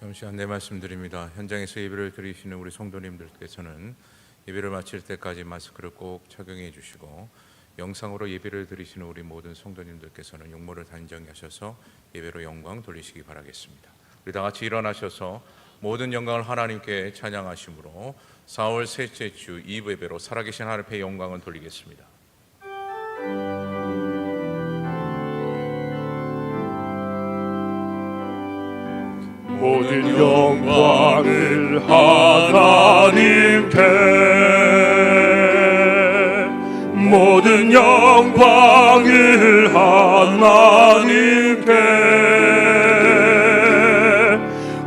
잠시 안내 말씀드립니다. 현장에서 예배를 드리시는 우리 성도님들께서는 예배를 마칠 때까지 마스크를 꼭 착용해 주시고, 영상으로 예배를 드리시는 우리 모든 성도님들께서는 용모를 단정히 하셔서 예배로 영광 돌리시기 바라겠습니다. 우리 다 같이 일어나셔서 모든 영광을 하나님께 찬양하심으로 4월 셋째 주 2부 예배로 살아계신 하나님의 영광을 돌리겠습니다. 모든 영광을 하나님께, 모든 영광을 하나님께,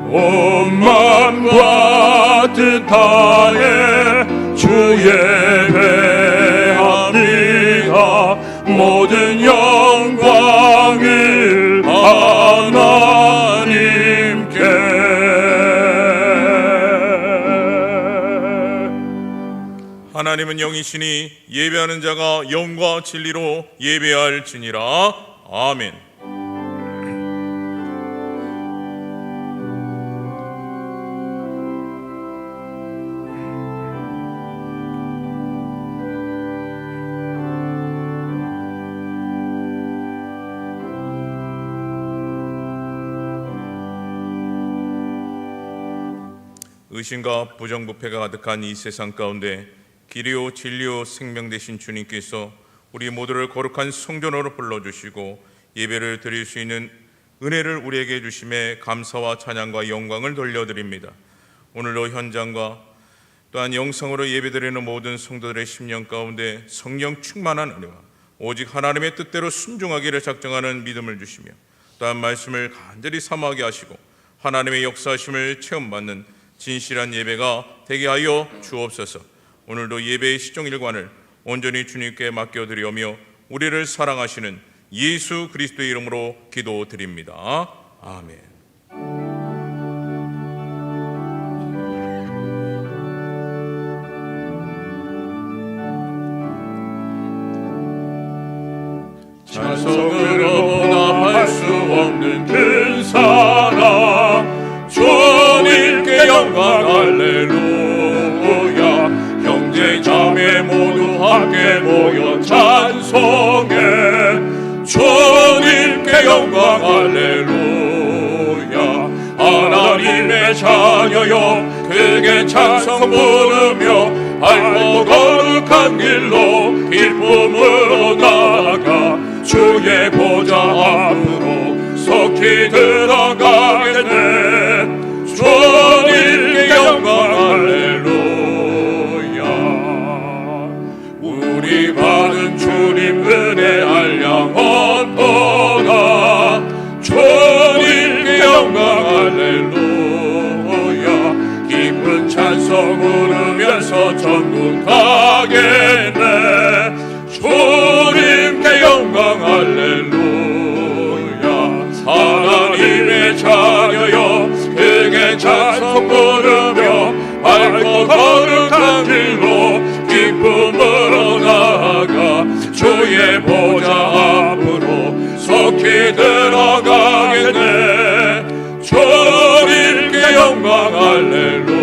온 맘과 뜻 다해 주 예배합니다. 모든 영광을 하나님께. 하나님은 영이시니 예배하는 자가 영과 진리로 예배할지니라. 아멘. 의심과 부정부패가 가득한 이 세상 가운데 길이요 진리요 생명 되신 주님께서 우리 모두를 거룩한 성전으로 불러주시고 예배를 드릴 수 있는 은혜를 우리에게 주심에 감사와 찬양과 영광을 돌려드립니다. 오늘도 현장과 또한 영상으로 예배드리는 모든 성도들의 심령 가운데 성령 충만한 은혜와 오직 하나님의 뜻대로 순종하기를 작정하는 믿음을 주시며, 또한 말씀을 간절히 사모하게 하시고 하나님의 역사하심을 체험받는 진실한 예배가 되게 하여 주옵소서. 오늘도 예배의 시종일관을 온전히 주님께 맡겨드리며 우리를 사랑하시는 예수 그리스도의 이름으로 기도드립니다. 아멘. 찬송으로나 할 수 없는 큰 사랑, 주님께 영광 할렐루야. 형제 자매 모두 함께 모여 찬송해. 주님께 영광 할렐루야. 하나님의 자녀여 크게 찬송 부르며 밝고 거룩한 길로 기쁨으로 나아가 주의 보좌 앞으로 속히 들어가겠네. 주님께 영광 할렐루야. 우리 받은 주님 은혜 알량하도다. 주님께 영광 할렐루야. 기쁜 찬송 부르면서 천국 가겠네. 주님께 영광 할렐루야. 하나님의 자녀여 크게 찬송 부르며 밝고 거룩한 길로 기쁨으로 나아가 주의 보좌 앞으로 속히 들어가겠네. 주님께 영광 할렐루야.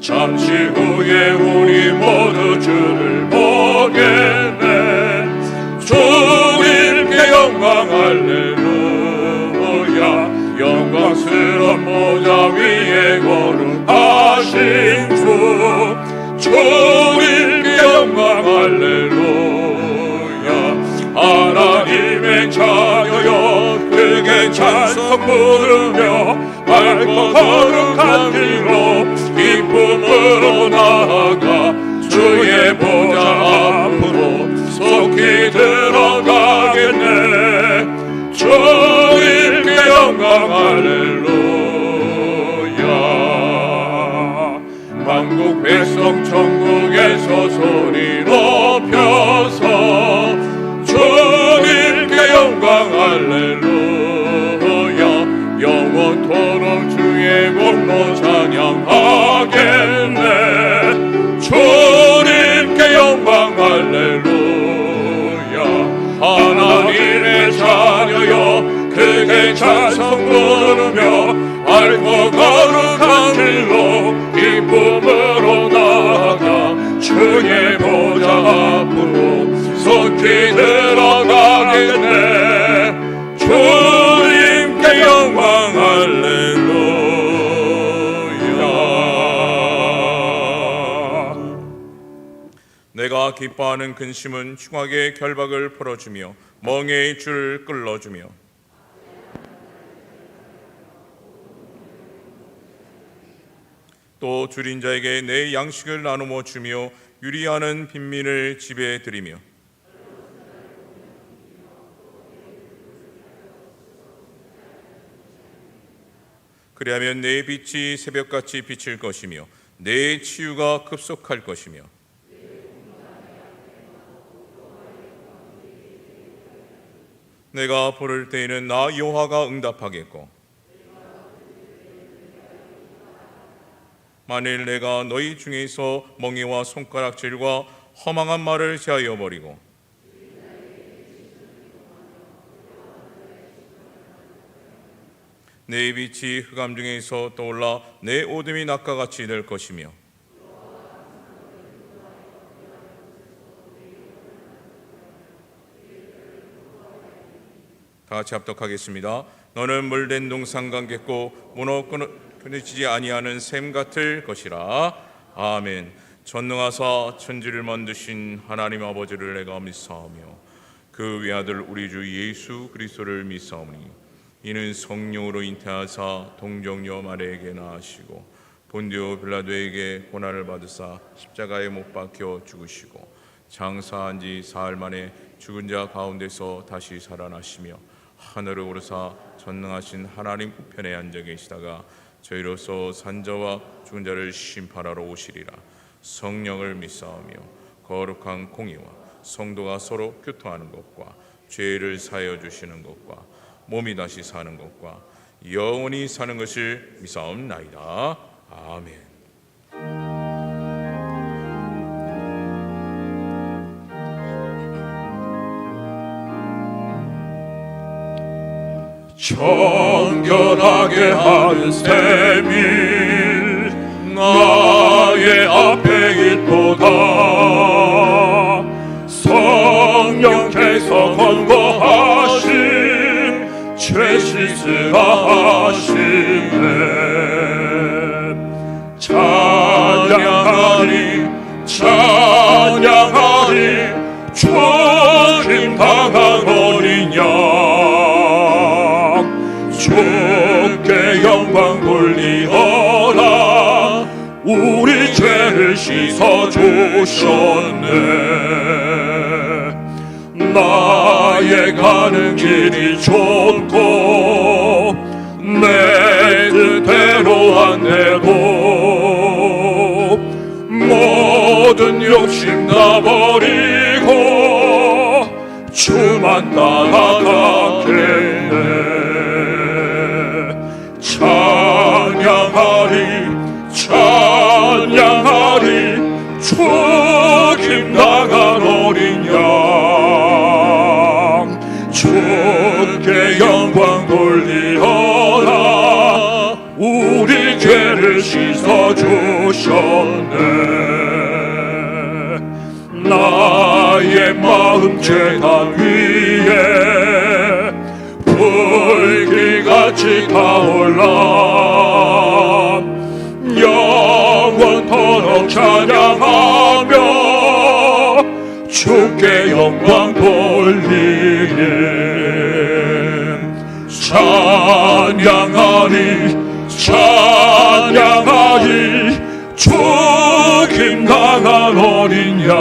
잠시 후에 우리 모두 주를 보겠네. 주님께 영광 할렐루야. 영광스러운 보좌 위에 거룩하신 주, 주님께 영광 할렐루야. 하나님의 자녀여 크게 찬송 부르며 밝고 거룩한 길로 기쁨으로 나아가 주의 보좌 앞으로 속히 들어가겠네. 주님께 영광 할렐루야. 만국 백성 천국에서 소리 높여서 주님께 영광 할렐루야. 영원토록 주의 공로 찬양하겠네. 주님께 영광 할렐루야. 하나님의 자녀여 크게 주의 찬송 부르며 맑고 거룩한 길로 기쁨으로 나아가 주의 보좌 앞으로 속히 들어가겠네. 주님께 영광 할렐루야. 내가 기뻐하는 근심은 흉악의 결박을 풀어주며 멍에의 줄을 끌어주며 또 줄인 자에게 내 양식을 나누어 주며 유리하는 빈민을 집에 들이며 그리하면 내 빛이 새벽같이 비칠 것이며 내 치유가 급속할 것이며 내가 부를 때에는 나 여호와가 응답하겠고 만일 내가 너희 중에서 멍에와 손가락질과 허망한 말을 제하여 버리고 내 빛이 흑암 중에서 떠올라 내 어둠이 낮과 같이 될 것이며 다 같이 합독하겠습니다. 너는 물된 동상 같겠고 문어 끊어지지 아니하는 샘 같을 것이라. 아멘. 전능하사 천지를 만드신 하나님 아버지를 내가 믿사오며 그 외아들 우리 주 예수 그리스도를 믿사오니 이는 성령으로 잉태하사 동정녀 마리아에게 낳으시고 본디오 빌라도에게 고난을 받으사 십자가에 못 박혀 죽으시고 장사한 지 사흘 만에 죽은 자 가운데서 다시 살아나시며 하늘을 오르사 전능하신 하나님 우편에 앉아 계시다가 저희로서 산자와 죽은 자를 심판하러 오시리라. 성령을 믿사오며 거룩한 공의와 성도가 서로 교통하는 것과 죄를 사하여 주시는 것과 몸이 다시 사는 것과 영원히 사는 것을 믿사옵나이다. 아멘. 정결하게 하는 셈일 나의 앞에 있도다. 성령께서 권고하신 죄 씻으라 하시네. 찬양하리 찬양하리 죽임 당한 어린 양 주께 영광 돌리어라. 우리 죄를 씻어주셨네. 나의 가는 길이 좁고 내 뜻대로 안 되고 모든 욕심 다 버리고 주만 따라가겠네. 찬양하리 찬양하리 죽임 당한 어린 양 주께 영광 돌리어라. 우리 죄를 씻어주셨네. 나의 마음 죄단 위에 불길같이 타올라 영원토록 찬양하며 주께 영광 돌리네. 찬양하리 찬양하리 죽임 당한 어린 양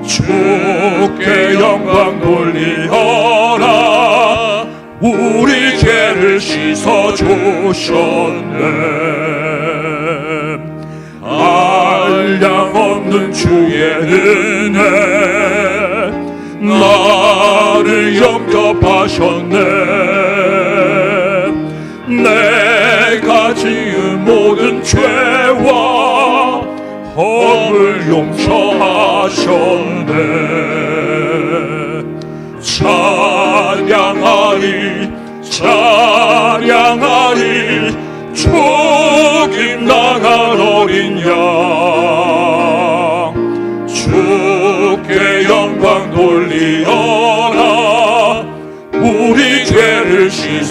주께 영광 돌리어라. 우리 죄를 씻어주셨네. 한량 없는 주의 은혜 나를 영접하셨네. 내가 지은 모든 죄와 허물 용서하셨네. 찬양하 찬양하리 죽임 당한 어린 양 주께 영광 돌리어라 우리 죄를 씻어주셨네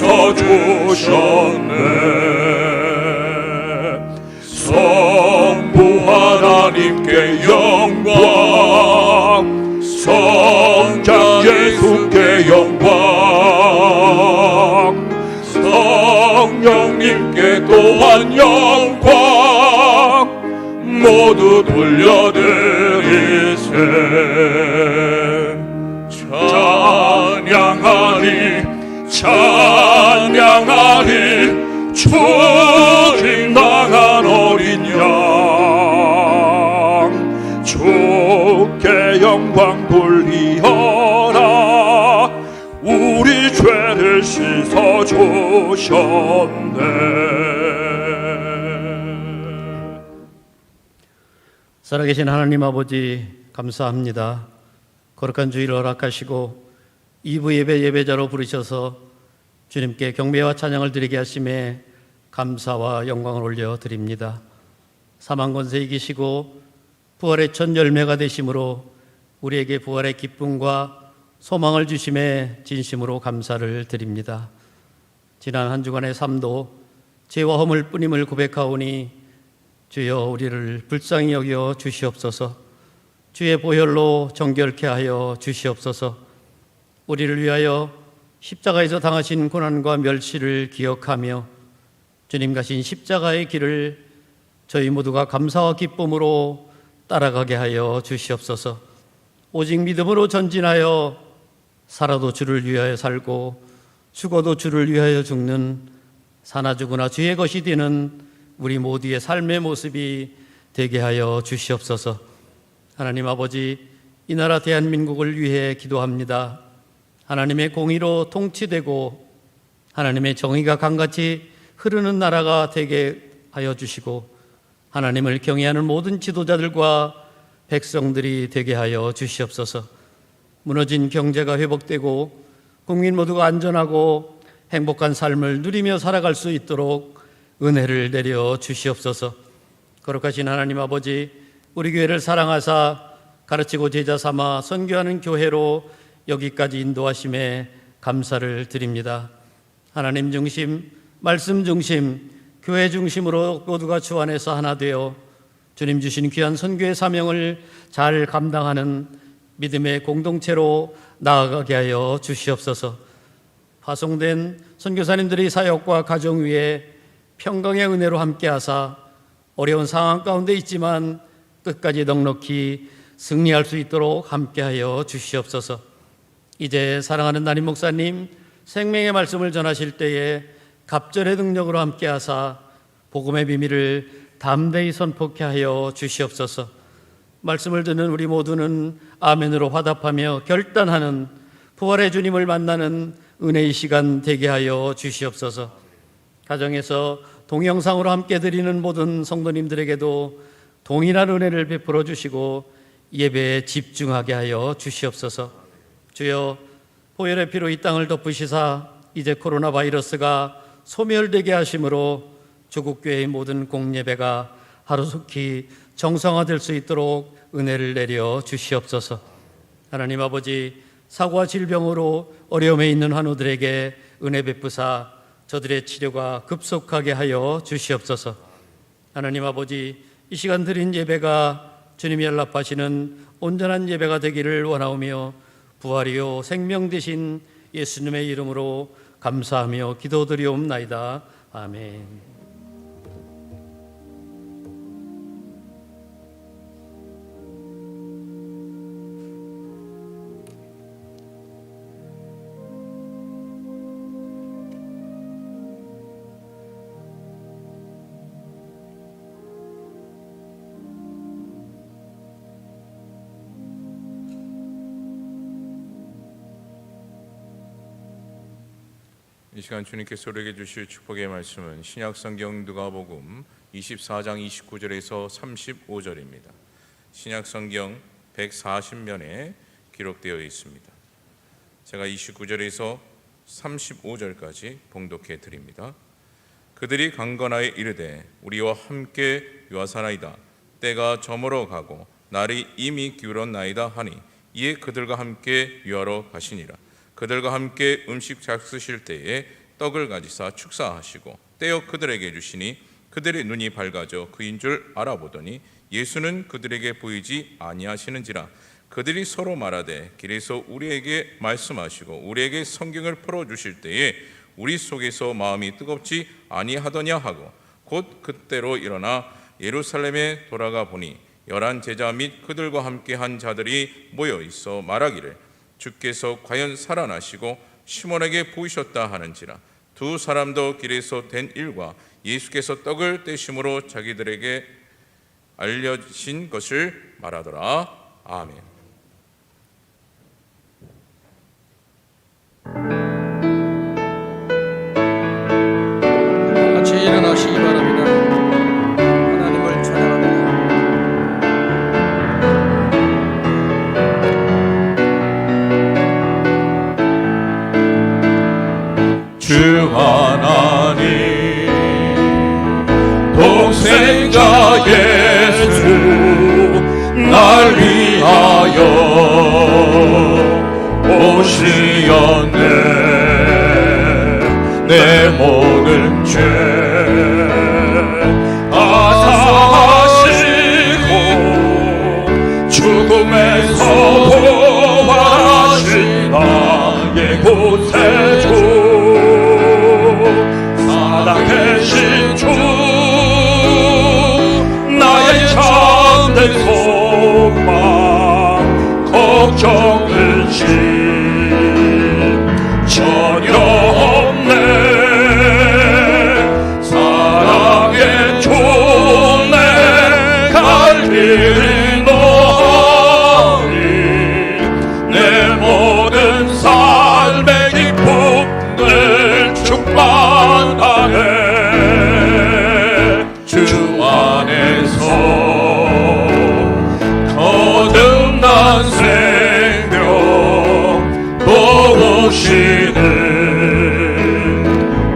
성부 하나님께 영광 성자 예수께 영광 성령님께 또한 영광 모두 돌려드리세 찬양하리 찬양하리 죽임 당한 어린 양 주께 영광 돌리어라 우리 죄를 씻어주셨네. 살아계신 하나님 아버지 감사합니다. 거룩한 주일을 허락하시고 2부 예배자로 부르셔서 주님께 경배와 찬양을 드리게 하심에 감사와 영광을 올려드립니다. 사망 권세 이기시고 부활의 첫 열매가 되심으로 우리에게 부활의 기쁨과 소망을 주심에 진심으로 감사를 드립니다. 지난 한 주간의 삶도 죄와 허물 뿐임을 고백하오니 주여 우리를 불쌍히 여겨 주시옵소서. 주의 보혈로 정결케 하여 주시옵소서. 우리를 위하여 십자가에서 당하신 고난과 멸시를 기억하며 주님 가신 십자가의 길을 저희 모두가 감사와 기쁨으로 따라가게 하여 주시옵소서. 오직 믿음으로 전진하여 살아도 주를 위하여 살고 죽어도 주를 위하여 죽는 사나 죽으나 주의 것이 되는 우리 모두의 삶의 모습이 되게 하여 주시옵소서. 하나님 아버지, 이 나라 대한민국을 위해 기도합니다. 하나님의 공의로 통치되고 하나님의 정의가 강같이 흐르는 나라가 되게 하여 주시고 하나님을 경외하는 모든 지도자들과 백성들이 되게 하여 주시옵소서. 무너진 경제가 회복되고 국민 모두가 안전하고 행복한 삶을 누리며 살아갈 수 있도록 은혜를 내려 주시옵소서. 거룩하신 하나님 아버지, 우리 교회를 사랑하사 가르치고 제자 삼아 선교하는 교회로 여기까지 인도하심에 감사를 드립니다. 하나님 중심, 말씀 중심, 교회 중심으로 모두가 주 안에서 하나 되어 주님 주신 귀한 선교의 사명을 잘 감당하는 믿음의 공동체로 나아가게 하여 주시옵소서. 파송된 선교사님들의 사역과 가정 위에 평강의 은혜로 함께하사 어려운 상황 가운데 있지만 끝까지 넉넉히 승리할 수 있도록 함께하여 주시옵소서. 이제 사랑하는 담임 목사님 생명의 말씀을 전하실 때에 갑절의 능력으로 함께하사 복음의 비밀을 담대히 선포케 하여 주시옵소서. 말씀을 듣는 우리 모두는 아멘으로 화답하며 결단하는 부활의 주님을 만나는 은혜의 시간 되게 하여 주시옵소서. 가정에서 동영상으로 함께 드리는 모든 성도님들에게도 동일한 은혜를 베풀어 주시고 예배에 집중하게 하여 주시옵소서. 주여, 보혈의 피로 이 땅을 덮으시사 이제 코로나 바이러스가 소멸되게 하심으로 조국교회의 모든 공예배가 하루속히 정상화될 수 있도록 은혜를 내려 주시옵소서. 하나님 아버지, 사고와 질병으로 어려움에 있는 환우들에게 은혜 베푸사 저들의 치료가 급속하게 하여 주시옵소서. 하나님 아버지, 이 시간 드린 예배가 주님이 연락하시는 온전한 예배가 되기를 원하오며 부활이요 생명 되신 예수님의 이름으로 감사하며 기도드리옵나이다. 아멘. 이 시간 주님께서 우리에게 주실 축복의 말씀은 신약성경 누가복음 24장 29절에서 35절입니다. 신약성경 140면에 기록되어 있습니다. 제가 29절에서 35절까지 봉독해 드립니다. 그들이 강건하여 이르되 우리와 함께 유하사나이다. 때가 저물어 가고 날이 이미 기울었나이다 하니 이에 그들과 함께 유하러 가시니라. 그들과 함께 음식 잡수실 때에 떡을 가지사 축사하시고 떼어 그들에게 주시니 그들의 눈이 밝아져 그인 줄 알아보더니 예수는 그들에게 보이지 아니하시는지라. 그들이 서로 말하되 길에서 우리에게 말씀하시고 우리에게 성경을 풀어주실 때에 우리 속에서 마음이 뜨겁지 아니하더냐 하고 곧 그때로 일어나 예루살렘에 돌아가 보니 11 제자 및 그들과 함께 한 자들이 모여 있어 말하기를 주께서 과연 살아나시고 시몬에게 보이셨다 하는지라. 두 사람도 길에서 된 일과 예수께서 떡을 떼심으로 자기들에게 알려진 것을 말하더라. 아멘. 같이 일어나시기 바랍니다. 하나님을 찬양합니다. 주 하나님 독생자 예수 날 위하여 오시었네. 내 모든 죄 다 사하시고 죽음에서 부활하신 나의 구세주 살아계신 주 나의 참된 소망 걱정 의심 전혀 없네. 사랑의 주내 갈 길이 너니 내 모든 삶의 기쁨들 충만하네. 주 안에서 거듭난 생명 도우시는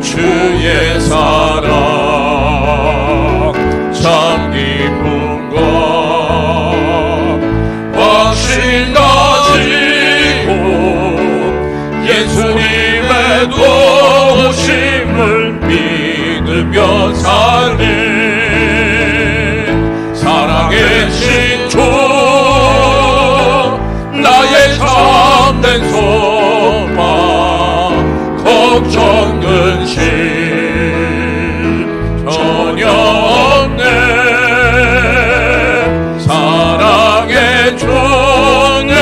주의 사랑 참 기쁨과 확신 가지고 예수님의 도우심을 믿으며 살리 살아계신 주 나의 참된 소망 걱정 근심 전혀 없네. 사랑의 주내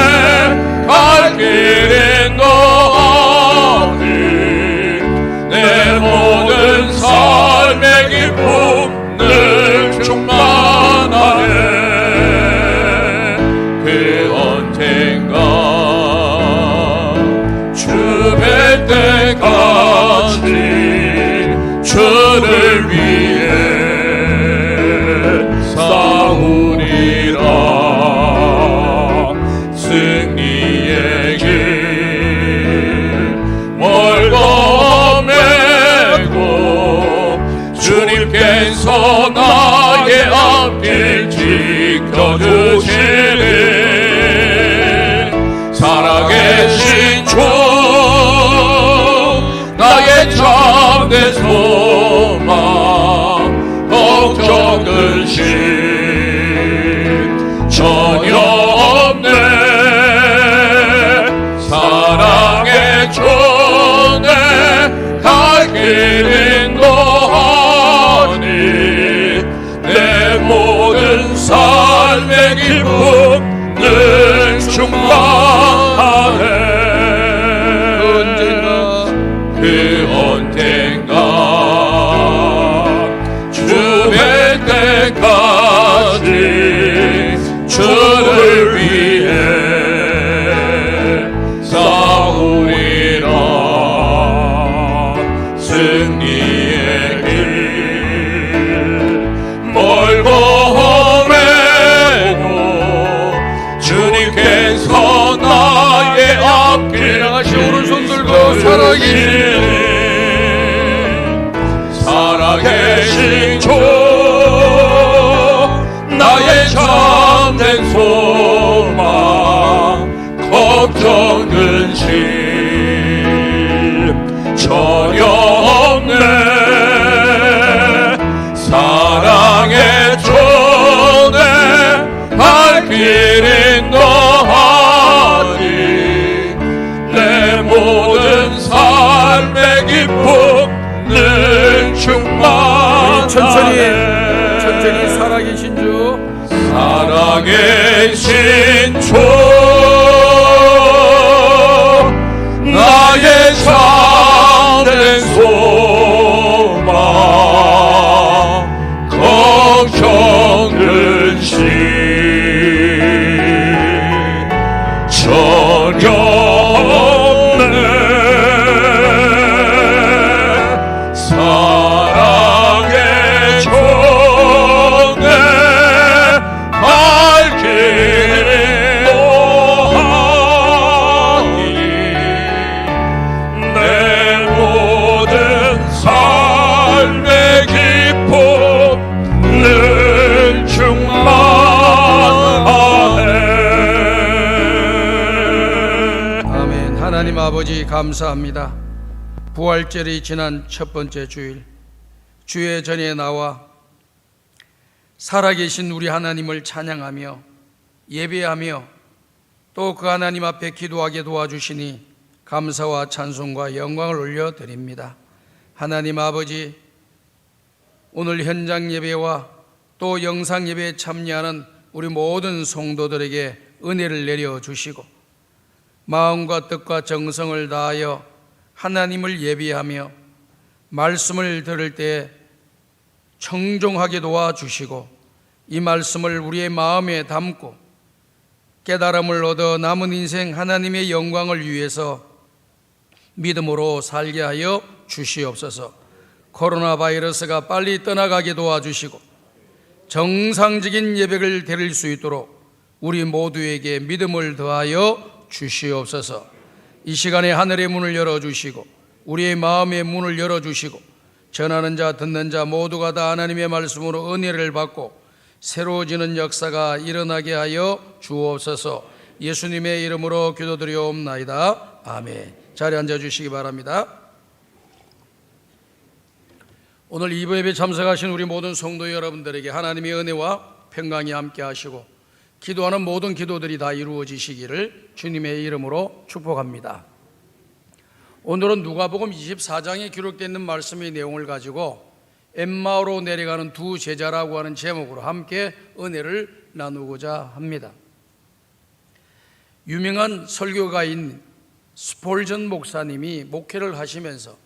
갈 길이 너니 내 모든 삶의 기쁨 늘 충만하네. 그 언젠가 주 뵐 때까지 주를 위해 싸우리라. 승리의 길 멀고 메고 주님께서 나의 앞길 지켜주시리. 살아계신 주 나의 참된 소망 걱정 근심 전혀 없네. 사랑의 주내 갈 길이 너니 내 모든 삶의 기쁨 늘 충만하네. 그 언젠가 주 뵐 때까지 주를 위해 싸우리라. 승리의 길 멀고 험해도 주님께서 나의 앞길 다시 오른손 들고 살아계신 주 나의 참된 소망 걱정 근심 전혀 없네 사랑의 전에 발길인 너하니 내 모든 삶의 기쁨 늘 충만하네 천천히 살아계신 주 살아계신 주 나의 참된 소망 걱정 근심 전혀 없네 사랑의 전에 발길이 너하니 내 모든 삶의 기쁨 늘 충만하네. 아멘. 하나님 아버지 감사합니다. 부활절이 지난 첫 번째 주일 주의 전에 나와 살아계신 우리 하나님을 찬양하며 예배하며 또 그 하나님 앞에 기도하게 도와주시니 감사와 찬송과 영광을 올려드립니다. 하나님 아버지, 오늘 현장 예배와 또 영상 예배에 참여하는 우리 모든 성도들에게 은혜를 내려주시고 마음과 뜻과 정성을 다하여 하나님을 예배하며 말씀을 들을 때 청종하게 도와주시고 이 말씀을 우리의 마음에 담고 깨달음을 얻어 남은 인생 하나님의 영광을 위해서 믿음으로 살게 하여 주시옵소서. 코로나 바이러스가 빨리 떠나가게 도와주시고 정상적인 예배를 드릴 수 있도록 우리 모두에게 믿음을 더하여 주시옵소서. 이 시간에 하늘의 문을 열어주시고 우리의 마음의 문을 열어주시고 전하는 자 듣는 자 모두가 다 하나님의 말씀으로 은혜를 받고 새로워지는 역사가 일어나게 하여 주옵소서. 예수님의 이름으로 기도드리옵나이다. 아멘. 자리에 앉아주시기 바랍니다. 오늘 2부 예배 참석하신 우리 모든 성도 여러분들에게 하나님의 은혜와 평강이 함께 하시고 기도하는 모든 기도들이 다 이루어지시기를 주님의 이름으로 축복합니다. 오늘은 누가복음 24장에 기록되어 있는 말씀의 내용을 가지고 엠마오로 내려가는 두 제자라고 하는 제목으로 함께 은혜를 나누고자 합니다. 유명한 설교가인 스폴전 목사님이 목회를 하시면서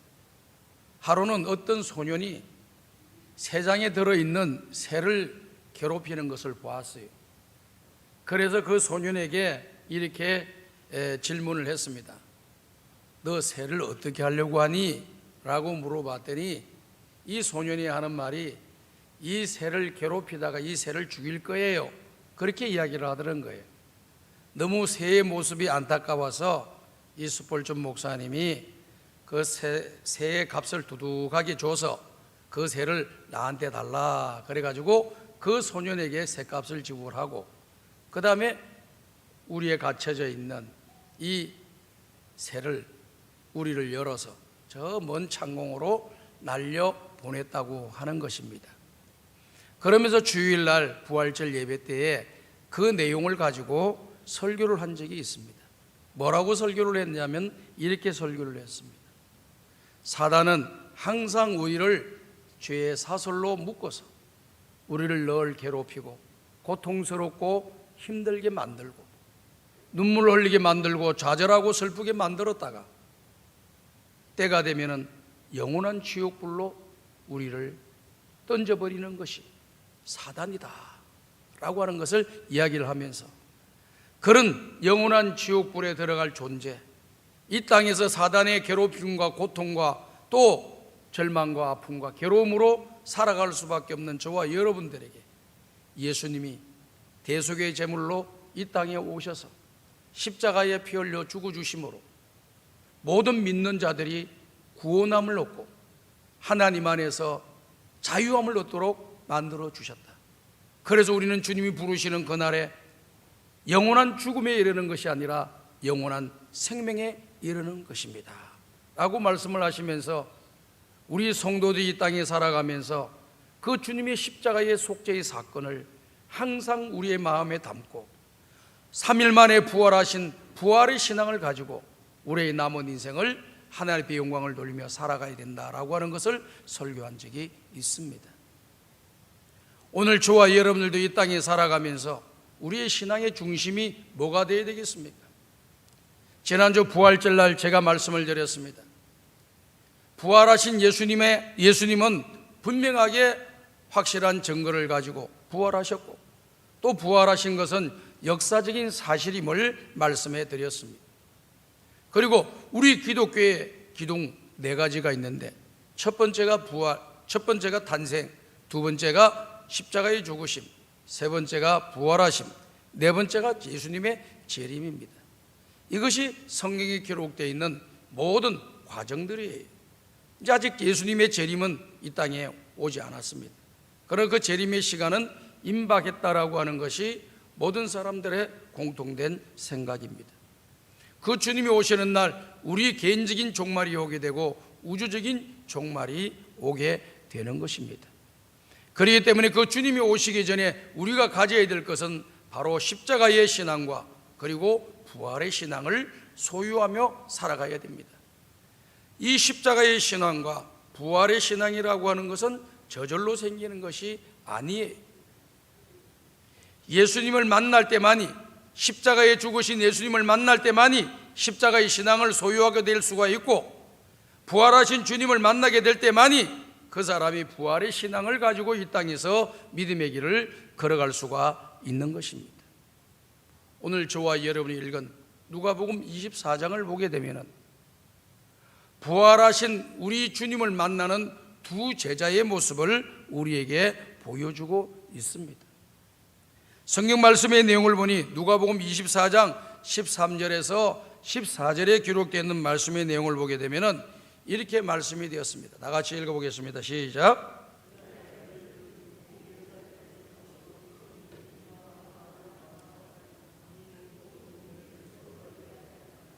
하루는 어떤 소년이 새장에 들어있는 새를 괴롭히는 것을 보았어요. 그래서 그 소년에게 이렇게 질문을 했습니다. 너 새를 어떻게 하려고 하니? 라고 물어봤더니 이 소년이 하는 말이 이 새를 괴롭히다가 이 새를 죽일 거예요. 그렇게 이야기를 하더란 거예요. 너무 새의 모습이 안타까워서 이 스폴전 목사님이 그 새의 값을 두둑하게 줘서 그 새를 나한테 달라 그래가지고 그 소년에게 새값을 지불하고 그 다음에 우리에 갇혀져 있는 이 새를 우리를 열어서 저 먼 창공으로 날려 보냈다고 하는 것입니다. 그러면서 주일날 부활절 예배 때에 그 내용을 가지고 설교를 한 적이 있습니다. 뭐라고 설교를 했냐면 이렇게 설교를 했습니다. 사단은 항상 우리를 죄의 사슬로 묶어서 우리를 늘 괴롭히고 고통스럽고 힘들게 만들고 눈물 흘리게 만들고 좌절하고 슬프게 만들었다가 때가 되면은 영원한 지옥불로 우리를 던져버리는 것이 사단이다 라고 하는 것을 이야기를 하면서 그런 영원한 지옥불에 들어갈 존재, 이 땅에서 사단의 괴롭힘과 고통과 또 절망과 아픔과 괴로움으로 살아갈 수밖에 없는 저와 여러분들에게 예수님이 대속의 제물로 이 땅에 오셔서 십자가에 피 흘려 죽어주심으로 모든 믿는 자들이 구원함을 얻고 하나님 안에서 자유함을 얻도록 만들어 주셨다. 그래서 우리는 주님이 부르시는 그날에 영원한 죽음에 이르는 것이 아니라 영원한 생명에 이르는 것입니다 라고 말씀을 하시면서 우리 성도들이 이 땅에 살아가면서 그 주님의 십자가의 속죄의 사건을 항상 우리의 마음에 담고 3일 만에 부활하신 부활의 신앙을 가지고 우리의 남은 인생을 하나님의 영광을 돌리며 살아가야 된다라고 하는 것을 설교한 적이 있습니다. 오늘 저와 여러분들도 이 땅에 살아가면서 우리의 신앙의 중심이 뭐가 되어야 되겠습니까? 지난주 부활절날 제가 말씀을 드렸습니다. 부활하신 예수님은 분명하게 확실한 증거를 가지고 부활하셨고 또 부활하신 것은 역사적인 사실임을 말씀해 드렸습니다. 그리고 우리 기독교의 기둥 4가지가 있는데 첫 번째가 부활, 첫 번째가 탄생, 두 번째가 십자가의 죽으심, 세 번째가 부활하심, 네 번째가 예수님의 재림입니다. 이것이 성경에 기록되어 있는 모든 과정들이에요. 이제 아직 예수님의 재림은 이 땅에 오지 않았습니다. 그러나 그 재림의 시간은 임박했다라고 하는 것이 모든 사람들의 공통된 생각입니다. 그 주님이 오시는 날 우리 개인적인 종말이 오게 되고 우주적인 종말이 오게 되는 것입니다. 그렇기 때문에 그 주님이 오시기 전에 우리가 가져야 될 것은 바로 십자가의 신앙과 그리고 부활의 신앙을 소유하며 살아가야 됩니다. 이 십자가의 신앙과 부활의 신앙이라고 하는 것은 저절로 생기는 것이 아니에요. 예수님을 만날 때만이, 십자가에 죽으신 예수님을 만날 때만이 십자가의 신앙을 소유하게 될 수가 있고, 부활하신 주님을 만나게 될 때만이 그 사람이 부활의 신앙을 가지고 이 땅에서 믿음의 길을 걸어갈 수가 있는 것입니다. 오늘 저와 여러분이 읽은 누가복음 24장을 보게 되면 부활하신 우리 주님을 만나는 두 제자의 모습을 우리에게 보여주고 있습니다. 성경 말씀의 내용을 보니 누가복음 24장 13절에서 14절에 기록되어 있는 말씀의 내용을 보게 되면 이렇게 말씀이 되었습니다. 다 같이 읽어보겠습니다. 시작.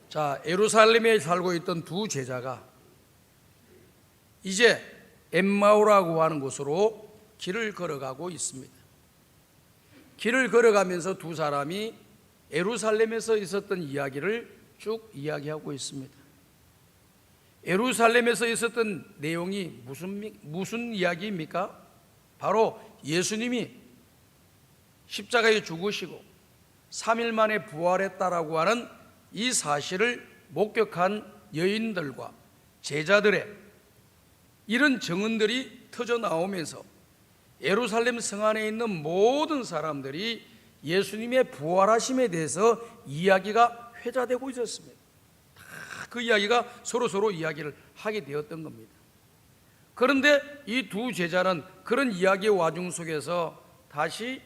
자, 예루살렘에 살고 있던 두 제자가 이제 엠마오라고 하는 곳으로 길을 걸어가고 있습니다. 길을 걸어가면서 두 사람이 예루살렘에서 있었던 이야기를 쭉 이야기하고 있습니다. 예루살렘에서 있었던 내용이 무슨 이야기입니까? 바로 예수님이 십자가에 죽으시고 3일 만에 부활했다라고 하는 이 사실을 목격한 여인들과 제자들의 이런 증언들이 터져 나오면서 예루살렘 성 안에 있는 모든 사람들이 예수님의 부활하심에 대해서 이야기가 회자되고 있었습니다. 다 그 이야기가 서로 이야기를 하게 되었던 겁니다. 그런데 이 두 제자는 그런 이야기의 와중 속에서 다시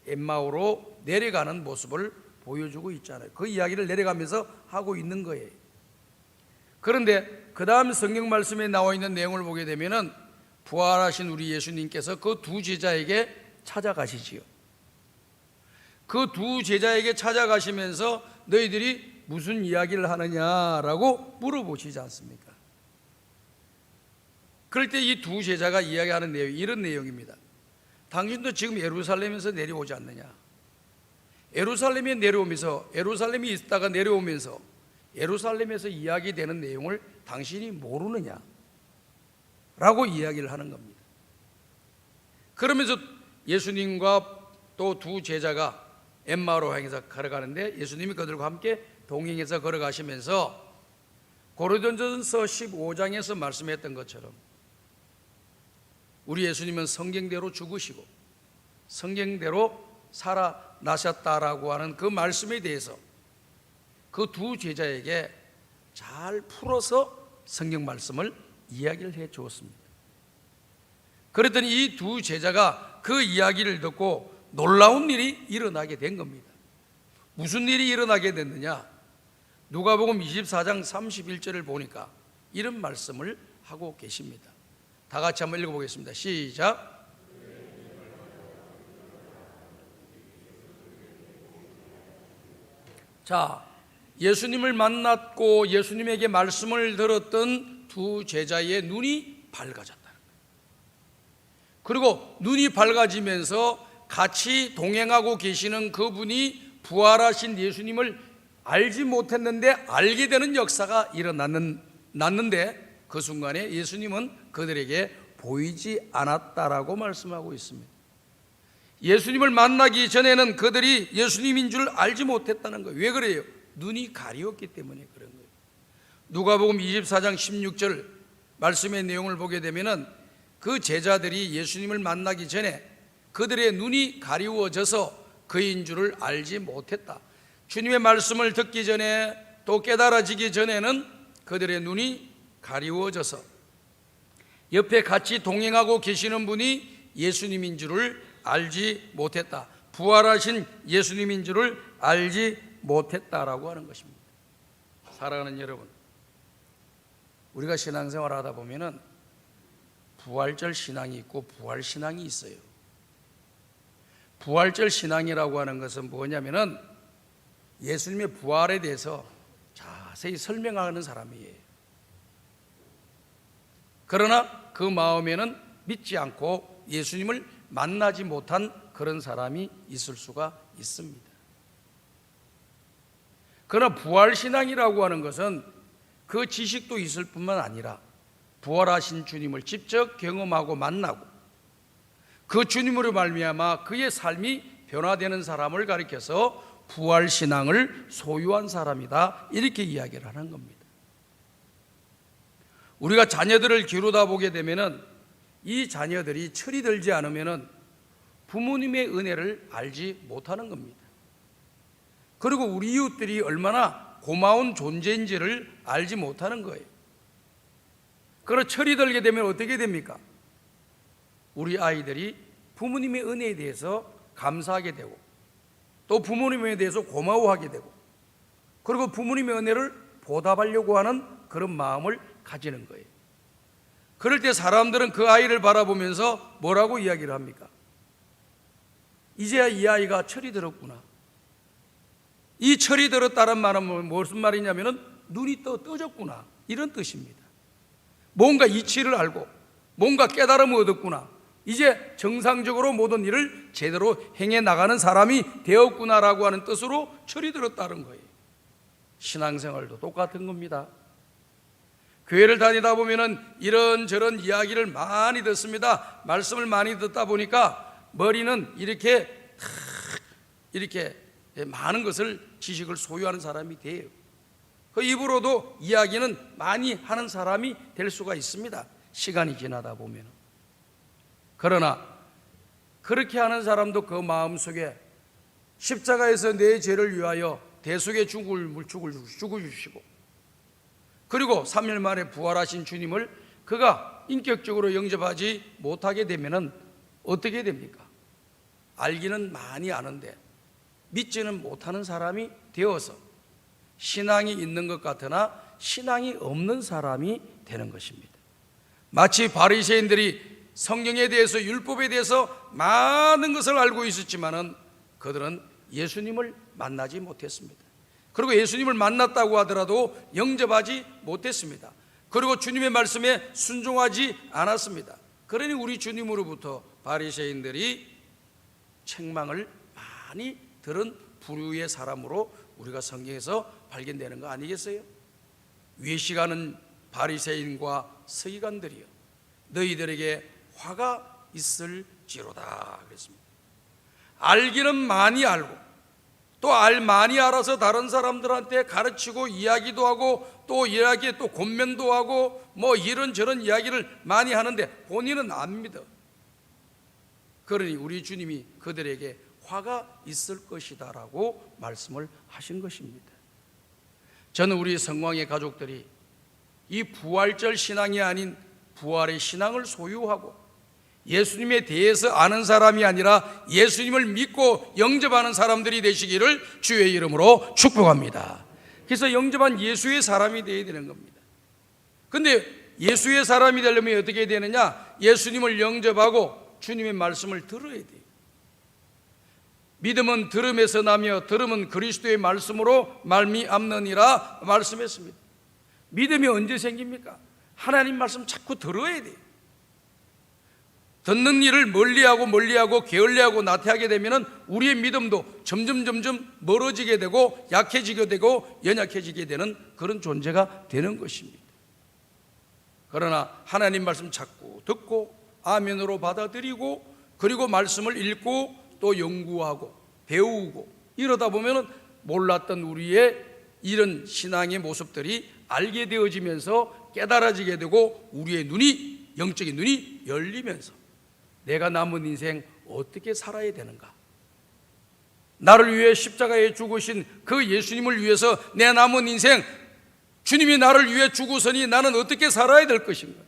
엠마오로 내려가는 모습을 보여주고 있잖아요. 그 이야기를 내려가면서 하고 있는 거예요. 그런데 그 다음 성경 말씀에 나와 있는 내용을 보게 되면은 부활하신 우리 예수님께서 그 두 제자에게 찾아가시지요. 그 두 제자에게 찾아가시면서 너희들이 무슨 이야기를 하느냐라고 물어보시지 않습니까? 그럴 때 이 두 제자가 이야기하는 내용이 이런 내용입니다. 당신도 지금 예루살렘에서 내려오지 않느냐? 예루살렘에 내려오면서 예루살렘에 있다가 내려오면서 예루살렘에서 이야기되는 내용을 당신이 모르느냐? 라고 이야기를 하는 겁니다. 그러면서 예수님과 또 두 제자가 엠마오로 향해서 걸어가는데 예수님이 그들과 함께 동행해서 걸어가시면서 고린도전서 15장에서 말씀했던 것처럼 우리 예수님은 성경대로 죽으시고 성경대로 살아나셨다라고 하는 그 말씀에 대해서 그 두 제자에게 잘 풀어서 성경 말씀을 이야기를 해 주었습니다. 그랬더니 이 두 제자가 그 이야기를 듣고 놀라운 일이 일어나게 된 겁니다. 무슨 일이 일어나게 됐느냐? 누가복음 24장 31절을 보니까 이런 말씀을 하고 계십니다. 다 같이 한번 읽어보겠습니다. 시작. 자, 예수님을 만났고 예수님에게 말씀을 들었던 두 제자의 눈이 밝아졌다. 그리고 눈이 밝아지면서 같이 동행하고 계시는 그분이 부활하신 예수님을 알지 못했는데 알게 되는 역사가 일어났는데 그 순간에 예수님은 그들에게 보이지 않았다라고 말씀하고 있습니다. 예수님을 만나기 전에는 그들이 예수님인 줄 알지 못했다는 거예요. 왜 그래요? 눈이 가리웠기 때문에 그런 거예요. 누가복음 24장 16절 말씀의 내용을 보게 되면은 그 제자들이 예수님을 만나기 전에 그들의 눈이 가리워져서 그인 줄을 알지 못했다. 주님의 말씀을 듣기 전에 또 깨달아지기 전에는 그들의 눈이 가리워져서 옆에 같이 동행하고 계시는 분이 예수님인 줄을 알지 못했다. 부활하신 예수님인 줄을 알지 못했다라고 하는 것입니다. 사랑하는 여러분, 우리가 신앙생활 하다 보면은 부활절 신앙이 있고 부활 신앙이 있어요. 부활절 신앙이라고 하는 것은 뭐냐면은 예수님의 부활에 대해서 자세히 설명하는 사람이에요. 그러나 그 마음에는 믿지 않고 예수님을 만나지 못한 그런 사람이 있을 수가 있습니다. 그러나 부활신앙이라고 하는 것은 그 지식도 있을 뿐만 아니라 부활하신 주님을 직접 경험하고 만나고 그 주님으로 말미암아 그의 삶이 변화되는 사람을 가리켜서 부활신앙을 소유한 사람이다, 이렇게 이야기를 하는 겁니다. 우리가 자녀들을 기르다 보게 되면은 이 자녀들이 철이 들지 않으면은 부모님의 은혜를 알지 못하는 겁니다. 그리고 우리 이웃들이 얼마나 고마운 존재인지를 알지 못하는 거예요. 그러나 철이 들게 되면 어떻게 됩니까? 우리 아이들이 부모님의 은혜에 대해서 감사하게 되고 또 부모님에 대해서 고마워하게 되고 그리고 부모님의 은혜를 보답하려고 하는 그런 마음을 가지는 거예요. 그럴 때 사람들은 그 아이를 바라보면서 뭐라고 이야기를 합니까? 이제야 이 아이가 철이 들었구나. 이 철이 들었다는 말은 무슨 말이냐면은 눈이 떠졌구나, 이런 뜻입니다. 뭔가 이치를 알고 뭔가 깨달음을 얻었구나, 이제 정상적으로 모든 일을 제대로 행해 나가는 사람이 되었구나라고 하는 뜻으로 철이 들었다는 거예요. 신앙생활도 똑같은 겁니다. 교회를 다니다 보면은 이런저런 이야기를 많이 듣습니다. 말씀을 많이 듣다 보니까 머리는 이렇게 많은 것을, 지식을 소유하는 사람이 돼요. 그 입으로도 이야기는 많이 하는 사람이 될 수가 있습니다, 시간이 지나다 보면. 그러나 그렇게 하는 사람도 그 마음속에 십자가에서 내 죄를 위하여 대속의 죽으시고 그리고 3일 만에 부활하신 주님을 그가 인격적으로 영접하지 못하게 되면 어떻게 됩니까? 알기는 많이 아는데 믿지는 못하는 사람이 되어서 신앙이 있는 것 같으나 신앙이 없는 사람이 되는 것입니다. 마치 바리새인들이 성경에 대해서, 율법에 대해서 많은 것을 알고 있었지만은 그들은 예수님을 만나지 못했습니다. 그리고 예수님을 만났다고 하더라도 영접하지 못했습니다. 그리고 주님의 말씀에 순종하지 않았습니다. 그러니 우리 주님으로부터 바리새인들이 책망을 많이 들은 부류의 사람으로 우리가 성경에서 발견되는 거 아니겠어요? 외식하는 바리새인과 서기관들이여, 너희들에게 화가 있을지로다 그랬습니다. 알기는 많이 알고 또 많이 알아서 다른 사람들한테 가르치고 이야기도 하고 또 이야기에 또 권면도 하고 뭐 이런저런 이야기를 많이 하는데 본인은 안 믿어. 그러니 우리 주님이 그들에게 화가 있을 것이다 라고 말씀을 하신 것입니다. 저는 우리 성광의 가족들이 이 부활절 신앙이 아닌 부활의 신앙을 소유하고 예수님에 대해서 아는 사람이 아니라 예수님을 믿고 영접하는 사람들이 되시기를 주의 이름으로 축복합니다. 그래서 영접한 예수의 사람이 되어야 되는 겁니다. 근데 예수의 사람이 되려면 어떻게 되느냐? 예수님을 영접하고 주님의 말씀을 들어야 돼요. 믿음은 들음에서 나며 들음은 그리스도의 말씀으로 말미암느니라 말씀했습니다. 믿음이 언제 생깁니까? 하나님 말씀 자꾸 들어야 돼요. 듣는 일을 멀리하고 게을리하고 나태하게 되면 우리의 믿음도 점점 멀어지게 되고 약해지게 되고 연약해지게 되는 그런 존재가 되는 것입니다. 그러나 하나님 말씀 자꾸 듣고 아멘으로 받아들이고 그리고 말씀을 읽고 또 연구하고 배우고 이러다 보면 몰랐던 우리의 이런 신앙의 모습들이 알게 되어지면서 깨달아지게 되고 우리의 눈이, 영적인 눈이 열리면서 내가 남은 인생 어떻게 살아야 되는가? 나를 위해 십자가에 죽으신 그 예수님을 위해서 내 남은 인생 주님이 나를 위해 죽으서니 나는 어떻게 살아야 될 것인가?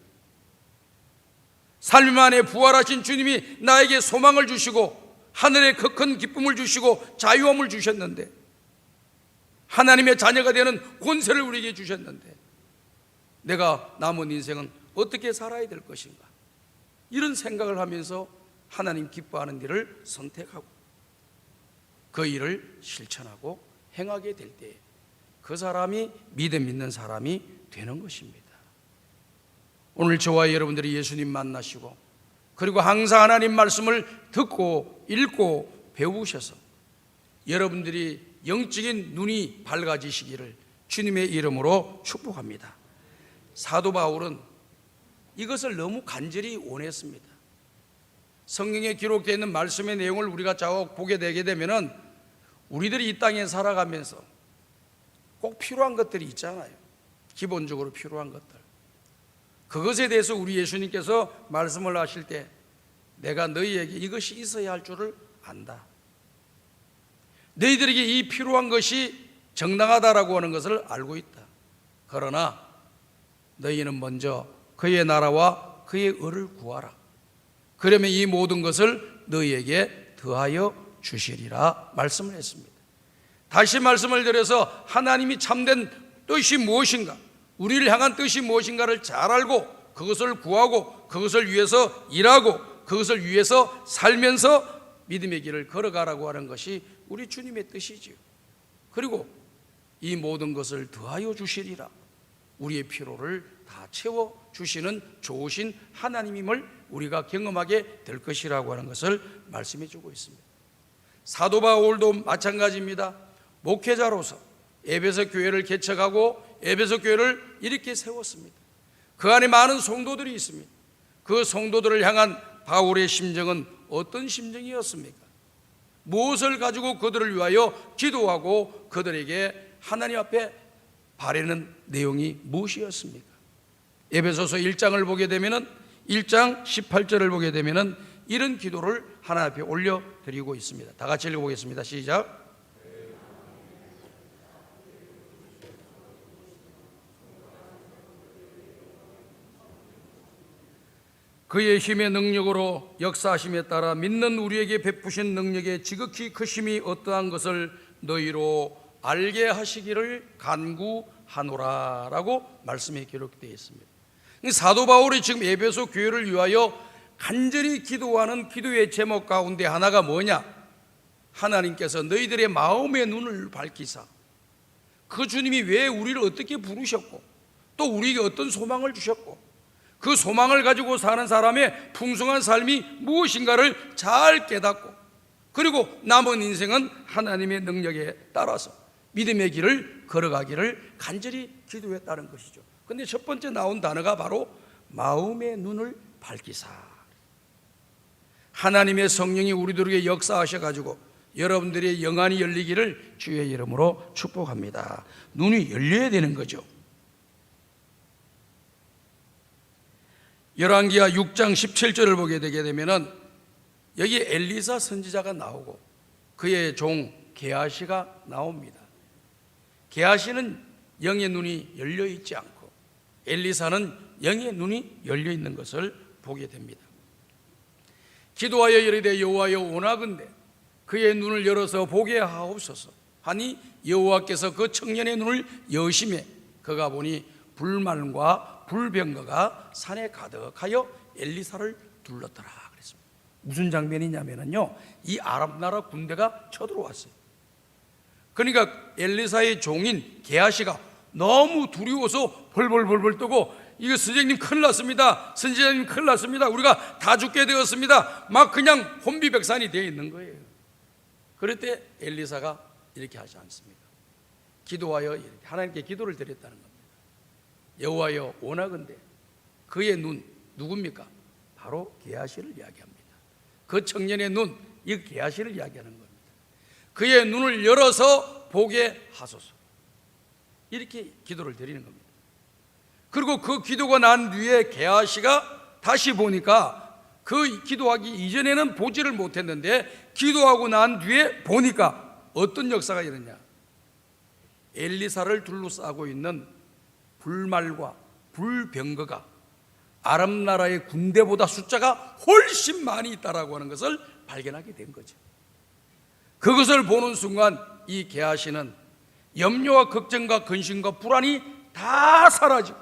삶 안에 부활하신 주님이 나에게 소망을 주시고 하늘의 큰 기쁨을 주시고 자유함을 주셨는데 하나님의 자녀가 되는 권세를 우리에게 주셨는데 내가 남은 인생은 어떻게 살아야 될 것인가? 이런 생각을 하면서 하나님 기뻐하는 일을 선택하고 그 일을 실천하고 행하게 될 때 그 사람이 믿음 있는 사람이 되는 것입니다. 오늘 저와 여러분들이 예수님 만나시고 그리고 항상 하나님 말씀을 듣고 읽고 배우셔서 여러분들이 영적인 눈이 밝아지시기를 주님의 이름으로 축복합니다. 사도 바울은 이것을 너무 간절히 원했습니다. 성경에 기록되어 있는 말씀의 내용을 우리가 자꾸 보게 되게 되면은 우리들이 이 땅에 살아가면서 꼭 필요한 것들이 있잖아요. 기본적으로 필요한 것들. 그것에 대해서 우리 예수님께서 말씀을 하실 때 내가 너희에게 이것이 있어야 할 줄을 안다. 너희들에게 이 필요한 것이 정당하다라고 하는 것을 알고 있다. 그러나 너희는 먼저 그의 나라와 그의 의를 구하라. 그러면 이 모든 것을 너희에게 더하여 주시리라 말씀을 했습니다. 다시 말씀을 드려서 하나님이 참된 뜻이 무엇인가, 우리를 향한 뜻이 무엇인가를 잘 알고 그것을 구하고 그것을 위해서 일하고 그것을 위해서 살면서 믿음의 길을 걸어가라고 하는 것이 우리 주님의 뜻이지요. 그리고 이 모든 것을 더하여 주시리라. 우리의 필요를 다 채워주시는 좋으신 하나님임을 우리가 경험하게 될 것이라고 하는 것을 말씀해 주고 있습니다. 사도 바울도 마찬가지입니다. 목회자로서 에베소 교회를 개척하고 에베소 교회를 이렇게 세웠습니다. 그 안에 많은 성도들이 있습니다. 그 성도들을 향한 바울의 심정은 어떤 심정이었습니까? 무엇을 가지고 그들을 위하여 기도하고 그들에게 하나님 앞에 바라는 내용이 무엇이었습니까? 에베소서 1장을 보게 되면은 1장 18절을 보게 되면은 이런 기도를 하나님 앞에 올려드리고 있습니다. 다 같이 읽어보겠습니다. 시작. 그의 힘의 능력으로 역사하심에 따라 믿는 우리에게 베푸신 능력의 지극히 크심이 어떠한 것을 너희로 알게 하시기를 간구하노라 라고 말씀에 기록되어 있습니다. 사도 바울이 지금 에베소 교회를 위하여 간절히 기도하는 기도의 제목 가운데 하나가 뭐냐? 하나님께서 너희들의 마음의 눈을 밝히사 그 주님이 왜 우리를 어떻게 부르셨고 또 우리에게 어떤 소망을 주셨고 그 소망을 가지고 사는 사람의 풍성한 삶이 무엇인가를 잘 깨닫고 그리고 남은 인생은 하나님의 능력에 따라서 믿음의 길을 걸어가기를 간절히 기도했다는 것이죠. 그런데 첫 번째 나온 단어가 바로 마음의 눈을 밝히사. 하나님의 성령이 우리들에게 역사하셔가지고 여러분들의 영안이 열리기를 주의 이름으로 축복합니다. 눈이 열려야 되는 거죠. 열왕기하 6장 17절을 보게 되게 되면은 여기 엘리사 선지자가 나오고 그의 종 게하시가 나옵니다. 게하시는 영의 눈이 열려 있지 않고 엘리사는 영의 눈이 열려 있는 것을 보게 됩니다. 기도하여 이르되 여호와여 원하건대 그의 눈을 열어서 보게 하옵소서 하니 여호와께서 그 청년의 눈을 여심해 그가 보니 불말과 불병거가 산에 가득하여 엘리사를 둘렀더라 그랬습니다. 무슨 장면이냐면요, 이 아람 나라 군대가 쳐들어왔어요. 그러니까 엘리사의 종인 게하시가 너무 두려워서 벌벌벌벌 떠고 이거 선생님 큰일 났습니다, 선지자님 큰일 났습니다, 우리가 다 죽게 되었습니다, 막 그냥 혼비백산이 되어 있는 거예요. 그럴 때 엘리사가 이렇게 하지 않습니까? 기도하여 하나님께 기도를 드렸다는 겁니다. 여호와여 원하건대 그의 눈, 누굽니까? 바로 게하시를 이야기합니다. 그 청년의 눈, 이 게하시를 이야기하는 겁니다. 그의 눈을 열어서 보게 하소서, 이렇게 기도를 드리는 겁니다. 그리고 그 기도가 난 뒤에 게하시가 다시 보니까 그 기도하기 이전에는 보지를 못했는데 기도하고 난 뒤에 보니까 어떤 역사가 일어나냐, 엘리사를 둘러싸고 있는 불말과 불병거가 아람 나라의 군대보다 숫자가 훨씬 많이 있다라고 하는 것을 발견하게 된 거죠. 그것을 보는 순간 이 게하시는 염려와 걱정과 근심과 불안이 다 사라지고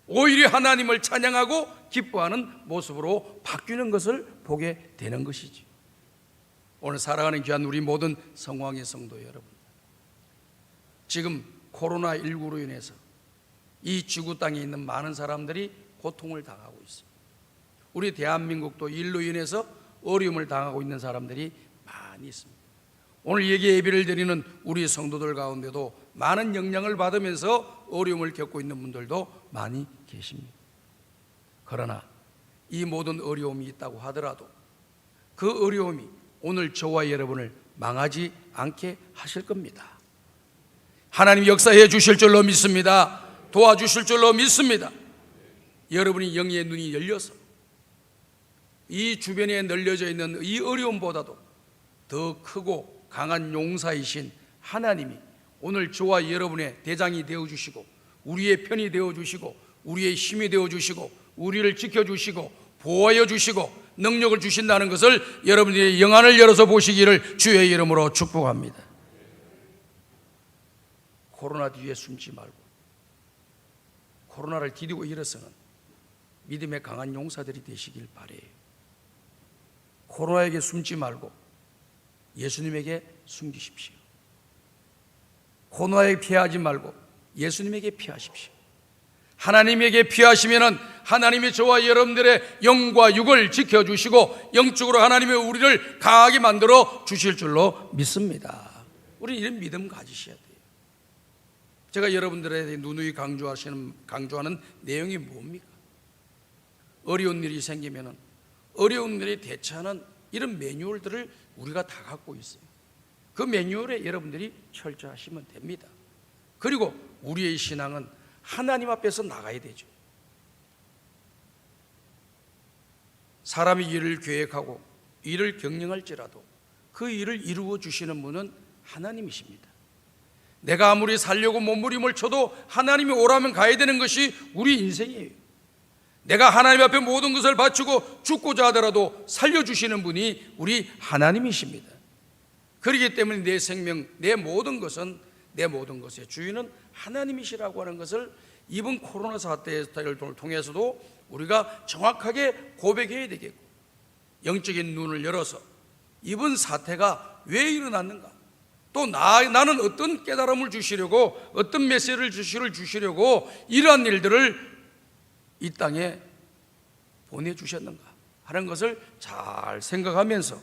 오히려 하나님을 찬양하고 기뻐하는 모습으로 바뀌는 것을 보게 되는 것이지. 오늘 살아가는 귀한 우리 모든 성황의 성도 여러분, 지금 코로나19로 인해서 이 지구 땅에 있는 많은 사람들이 고통을 당하고 있습니다. 우리 대한민국도 일로 인해서 어려움을 당하고 있는 사람들이 많이 있습니다. 오늘 예배를 드리는 우리 성도들 가운데도 많은 영향을 받으면서 어려움을 겪고 있는 분들도 많이 계십니다. 그러나 이 모든 어려움이 있다고 하더라도 그 어려움이 오늘 저와 여러분을 망하지 않게 하실 겁니다. 하나님 역사해 주실 줄로 믿습니다. 도와주실 줄로 믿습니다. 여러분이 영의 눈이 열려서 이 주변에 널려져 있는 이 어려움보다도 더 크고 강한 용사이신 하나님이 오늘 저와 여러분의 대장이 되어주시고 우리의 편이 되어주시고 우리의 힘이 되어주시고 우리를 지켜주시고 보호하여 주시고 능력을 주신다는 것을 여러분들의 영안을 열어서 보시기를 주의 이름으로 축복합니다. 코로나 뒤에 숨지 말고 코로나를 디디고 일어서는 믿음의 강한 용사들이 되시길 바래요. 코로나에게 숨지 말고 예수님에게 숨기십시오. 코로나에 피하지 말고 예수님에게 피하십시오. 하나님에게 피하시면은 하나님이 저와 여러분들의 영과 육을 지켜주시고 영적으로 하나님의 우리를 강하게 만들어 주실 줄로 믿습니다. 우리 이런 믿음 가지셔야 돼요. 제가 여러분들에게 누누이 강조하는 내용이 뭡니까? 어려운 일이 생기면은 어려운 일에 대처하는 이런 매뉴얼들을 우리가 다 갖고 있어요. 그 매뉴얼에 여러분들이 철저하시면 됩니다. 그리고 우리의 신앙은 하나님 앞에서 나가야 되죠. 사람이 일을 계획하고 일을 경영할지라도 그 일을 이루어 주시는 분은 하나님이십니다. 내가 아무리 살려고 몸부림을 쳐도 하나님이 오라면 가야 되는 것이 우리 인생이에요. 내가 하나님 앞에 모든 것을 바치고 죽고자 하더라도 살려주시는 분이 우리 하나님이십니다. 그렇기 때문에 내 생명, 내 모든 것의 주인은 하나님이시라고 하는 것을 이번 코로나 사태를 통해서도 우리가 정확하게 고백해야 되겠고, 영적인 눈을 열어서 이번 사태가 왜 일어났는가, 또 나는 어떤 깨달음을 주시려고, 어떤 메시지를 주시려고 이러한 일들을 이 땅에 보내주셨는가 하는 것을 잘 생각하면서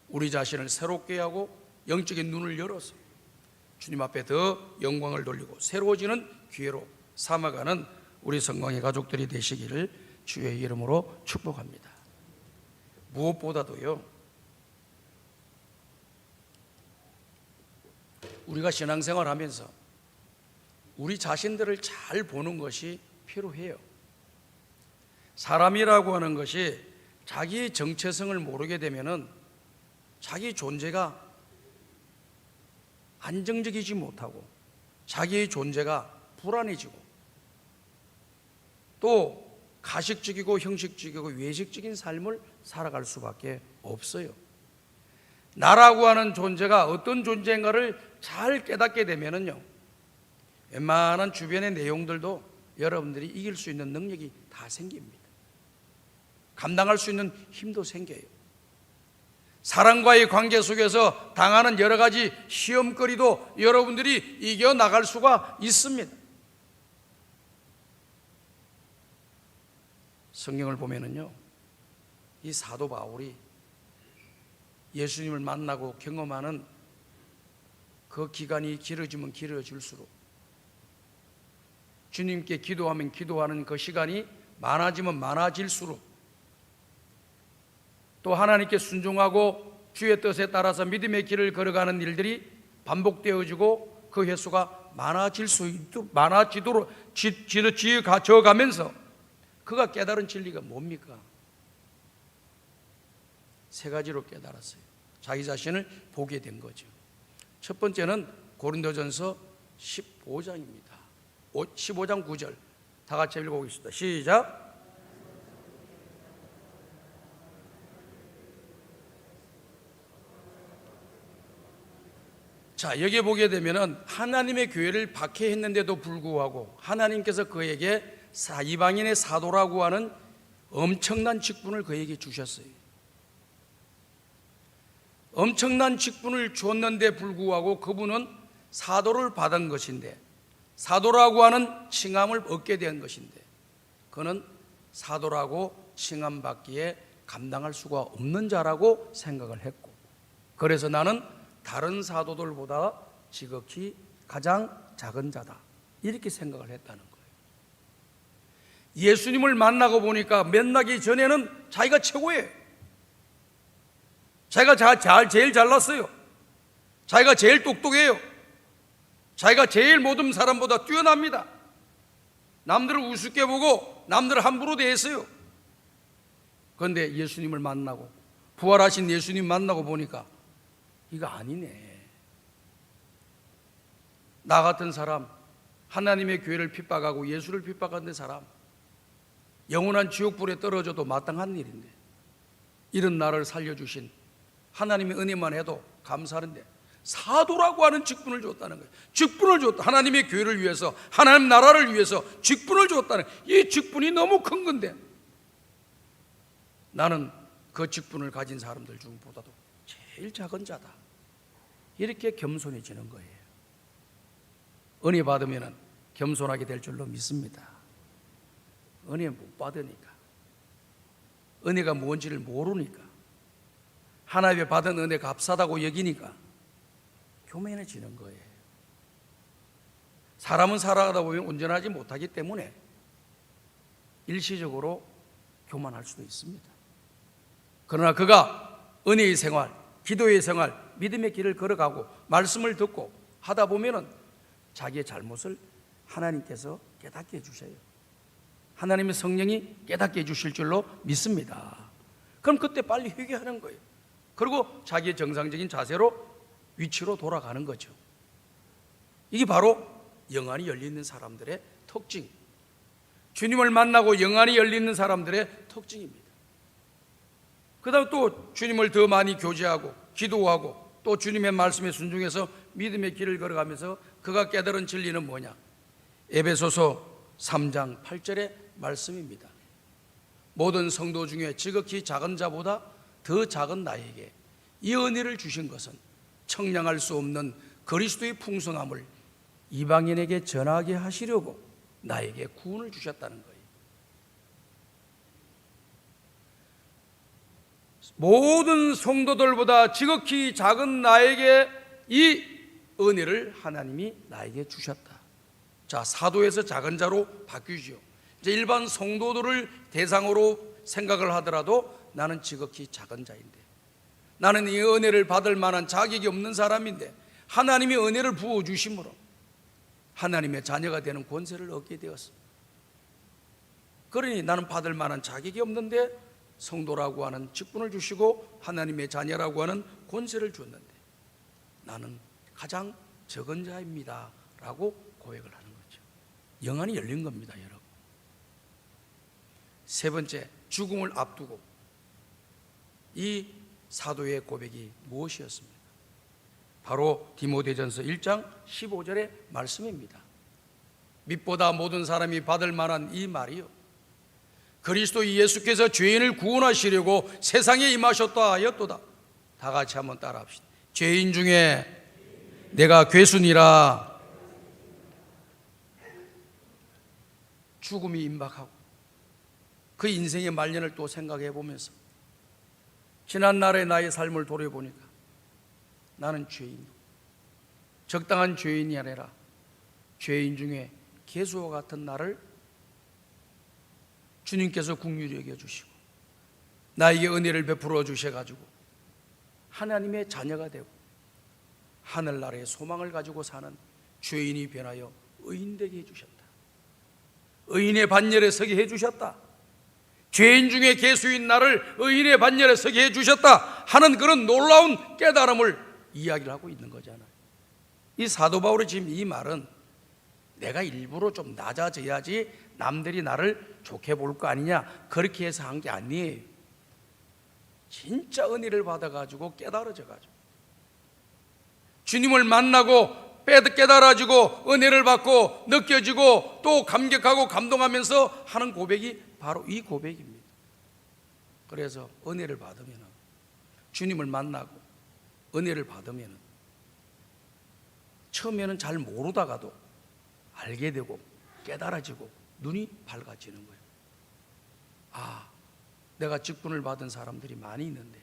우리 자신을 새롭게 하고 영적인 눈을 열어서 주님 앞에 더 영광을 돌리고 새로워지는 기회로 삼아가는 우리 성광의 가족들이 되시기를 주의 이름으로 축복합니다. 무엇보다도요, 우리가 신앙생활 하면서 우리 자신들을 잘 보는 것이 필요해요. 사람이라고 하는 것이 자기의 정체성을 모르게 되면은 자기 존재가 안정적이지 못하고 자기의 존재가 불안해지고 또 가식적이고 형식적이고 외식적인 삶을 살아갈 수밖에 없어요. 나라고 하는 존재가 어떤 존재인가를 잘 깨닫게 되면은요, 웬만한 주변의 내용들도 여러분들이 이길 수 있는 능력이 다 생깁니다. 감당할 수 있는 힘도 생겨요. 사람과의 관계 속에서 당하는 여러 가지 시험거리도 여러분들이 이겨나갈 수가 있습니다. 성경을 보면은요, 이 사도 바울이 예수님을 만나고 경험하는 그 기간이 길어지면 길어질수록, 주님께 기도하면 기도하는 그 시간이 많아지면 많아질수록, 또 하나님께 순종하고 주의 뜻에 따라서 믿음의 길을 걸어가는 일들이 반복되어지고 그 횟수가 많아지도록 지어가면서 그가 깨달은 진리가 뭡니까? 세 가지로 깨달았어요. 자기 자신을 보게 된 거죠. 첫 번째는 고린도전서 15장입니다. 15장 9절 다 같이 읽어보겠습니다. 시작. 자, 여기에 보게 되면은 하나님의 교회를 박해했는데도 불구하고 하나님께서 그에게 이방인의 사도라고 하는 엄청난 직분을 그에게 주셨어요. 엄청난 직분을 줬는데 불구하고 그분은 사도를 받은 것인데, 사도라고 하는 칭함을 얻게 된 것인데, 그는 사도라고 칭함받기에 감당할 수가 없는 자라고 생각을 했고, 그래서 나는 다른 사도들보다 지극히 가장 작은 자다, 이렇게 생각을 했다는 거예요. 예수님을 만나고 보니까 만나기 전에는 자기가 최고예요. 자기가 제일 잘났어요. 자기가 제일 똑똑해요. 자기가 제일 모든 사람보다 뛰어납니다. 남들을 우습게 보고 남들을 함부로 대했어요. 그런데 예수님을 만나고, 부활하신 예수님 만나고 보니까 이거 아니네. 나 같은 사람, 하나님의 교회를 핍박하고 예수를 핍박하는 사람, 영원한 지옥불에 떨어져도 마땅한 일인데, 이런 나를 살려주신 하나님의 은혜만 해도 감사하는데 사도라고 하는 직분을 줬다는 거예요. 직분을 줬다. 하나님의 교회를 위해서, 하나님 나라를 위해서 직분을 줬다는, 이 직분이 너무 큰 건데 나는 그 직분을 가진 사람들 중보다도 제일 작은 자다, 이렇게 겸손해지는 거예요. 은혜 받으면 겸손하게 될 줄로 믿습니다. 은혜 못 받으니까, 은혜가 뭔지를 모르니까, 하나님의 받은 은혜가 값싸다고 여기니까 교만해지는 거예요. 사람은 살아가다 보면 온전하지 못하기 때문에 일시적으로 교만할 수도 있습니다. 그러나 그가 은혜의 생활, 기도의 생활, 믿음의 길을 걸어가고 말씀을 듣고 하다 보면은 자기의 잘못을 하나님께서 깨닫게 해주셔요. 하나님의 성령이 깨닫게 해주실 줄로 믿습니다. 그럼 그때 빨리 회개하는 거예요. 그리고 자기의 정상적인 자세로, 위치로 돌아가는 거죠. 이게 바로 영안이 열리는 사람들의 특징, 주님을 만나고 영안이 열리는 사람들의 특징입니다. 그 다음에 또 주님을 더 많이 교제하고 기도하고 또 주님의 말씀에 순종해서 믿음의 길을 걸어가면서 그가 깨달은 진리는 뭐냐? 에베소서 3장 8절의 말씀입니다. 모든 성도 중에 지극히 작은 자보다 더 작은 나에게 이 은혜를 주신 것은 청량할 수 없는 그리스도의 풍성함을 이방인에게 전하게 하시려고 나에게 구원을 주셨다는 거예요. 모든 성도들보다 지극히 작은 나에게 이 은혜를 하나님이 나에게 주셨다. 자, 사도에서 작은 자로 바뀌죠. 이제 일반 성도들을 대상으로 생각을 하더라도 나는 지극히 작은 자인데, 나는 이 은혜를 받을 만한 자격이 없는 사람인데 하나님이 은혜를 부어주심으로 하나님의 자녀가 되는 권세를 얻게 되었습니다. 그러니 나는 받을 만한 자격이 없는데 성도라고 하는 직분을 주시고 하나님의 자녀라고 하는 권세를 줬는데 나는 가장 적은 자입니다 라고 고백을 하는 거죠. 영안이 열린 겁니다, 여러분. 세 번째, 죽음을 앞두고 이 사도의 고백이 무엇이었습니까? 바로 디모데전서 1장 15절의 말씀입니다. 밑보다 모든 사람이 받을 만한 이 말이요, 그리스도 예수께서 죄인을 구원하시려고 세상에 임하셨다 하였도다. 다 같이 한번 따라합시다. 죄인 중에 내가 괴순이라. 죽음이 임박하고 그 인생의 말년을 또 생각해 보면서 지난날의 나의 삶을 돌아보니까 나는 죄인, 적당한 죄인이 아니라 죄인 중에 괴수와 같은 나를 주님께서 긍휼히 여겨주시고 나에게 은혜를 베풀어 주셔가지고 하나님의 자녀가 되고 하늘나라의 소망을 가지고 사는 죄인이 변하여 의인되게 해주셨다. 의인의 반열에 서게 해주셨다. 죄인 중에 괴수인 나를 의인의 반열에 서게 해주셨다 하는 그런 놀라운 깨달음을 이야기를 하고 있는 거잖아요. 이 사도 바울의 지금 이 말은 내가 일부러 좀 낮아져야지 남들이 나를 좋게 볼 거 아니냐, 그렇게 해서 한 게 아니에요. 진짜 은혜를 받아가지고 깨달아져가지고 주님을 만나고 깨달아지고 은혜를 받고 느껴지고 또 감격하고 감동하면서 하는 고백이 바로 이 고백입니다. 그래서 은혜를 받으면, 주님을 만나고 은혜를 받으면 처음에는 잘 모르다가도 알게 되고 깨달아지고 눈이 밝아지는 거예요. 아, 내가 직분을 받은 사람들이 많이 있는데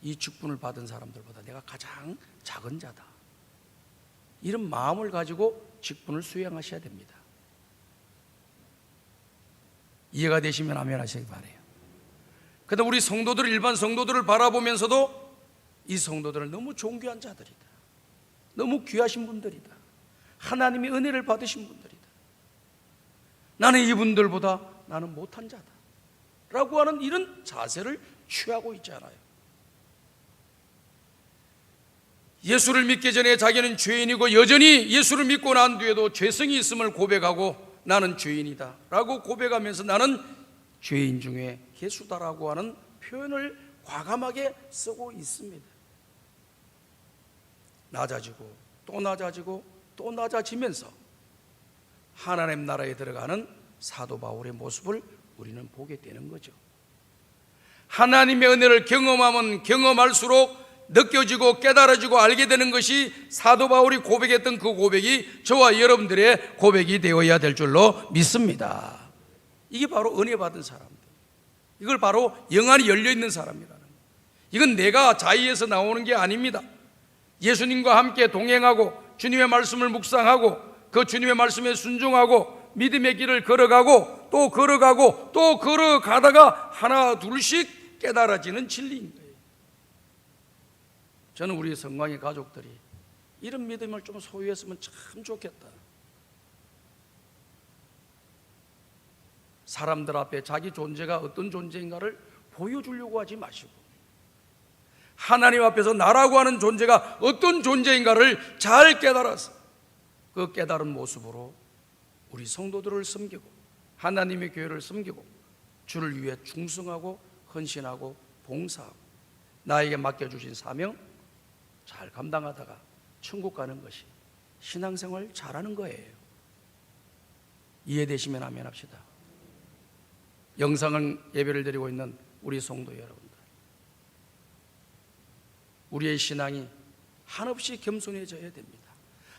이 직분을 받은 사람들보다 내가 가장 작은 자다. 이런 마음을 가지고 직분을 수행하셔야 됩니다. 이해가 되시면 아멘 하시기 바라요. 그런데 우리 성도들, 일반 성도들을 바라보면서도 이 성도들은 너무 존귀한 자들이다, 너무 귀하신 분들이다, 하나님의 은혜를 받으신 분들이다, 나는 이분들보다 나는 못한 자다 라고 하는 이런 자세를 취하고 있잖아요. 예수를 믿기 전에 자기는 죄인이고 여전히 예수를 믿고 난 뒤에도 죄성이 있음을 고백하고 나는 죄인이다 라고 고백하면서 나는 죄인 중에 괴수다라고 하는 표현을 과감하게 쓰고 있습니다. 낮아지고 또 낮아지고 또 낮아지면서 하나님 나라에 들어가는 사도 바울의 모습을 우리는 보게 되는 거죠. 하나님의 은혜를 경험하면 경험할수록 느껴지고 깨달아지고 알게 되는 것이 사도 바울이 고백했던 그 고백이 저와 여러분들의 고백이 되어야 될 줄로 믿습니다. 이게 바로 은혜 받은 사람들, 이걸 바로 영안이 열려있는 사람이라는 거예요. 이건 내가 자의에서 나오는 게 아닙니다. 예수님과 함께 동행하고 주님의 말씀을 묵상하고 그 주님의 말씀에 순종하고 믿음의 길을 걸어가고 또 걸어가고 또 걸어가다가 하나 둘씩 깨달아지는 진리인 거예요. 저는 우리 성광의 가족들이 이런 믿음을 좀 소유했으면 참 좋겠다. 사람들 앞에 자기 존재가 어떤 존재인가를 보여주려고 하지 마시고 하나님 앞에서 나라고 하는 존재가 어떤 존재인가를 잘 깨달아서 그 깨달은 모습으로 우리 성도들을 섬기고 하나님의 교회를 섬기고 주를 위해 충성하고 헌신하고 봉사하고 나에게 맡겨주신 사명 잘 감당하다가 천국 가는 것이 신앙생활 잘하는 거예요. 이해되시면 아멘 합시다. 영상을 예배를 드리고 있는 우리 성도 여러분들, 우리의 신앙이 한없이 겸손해져야 됩니다.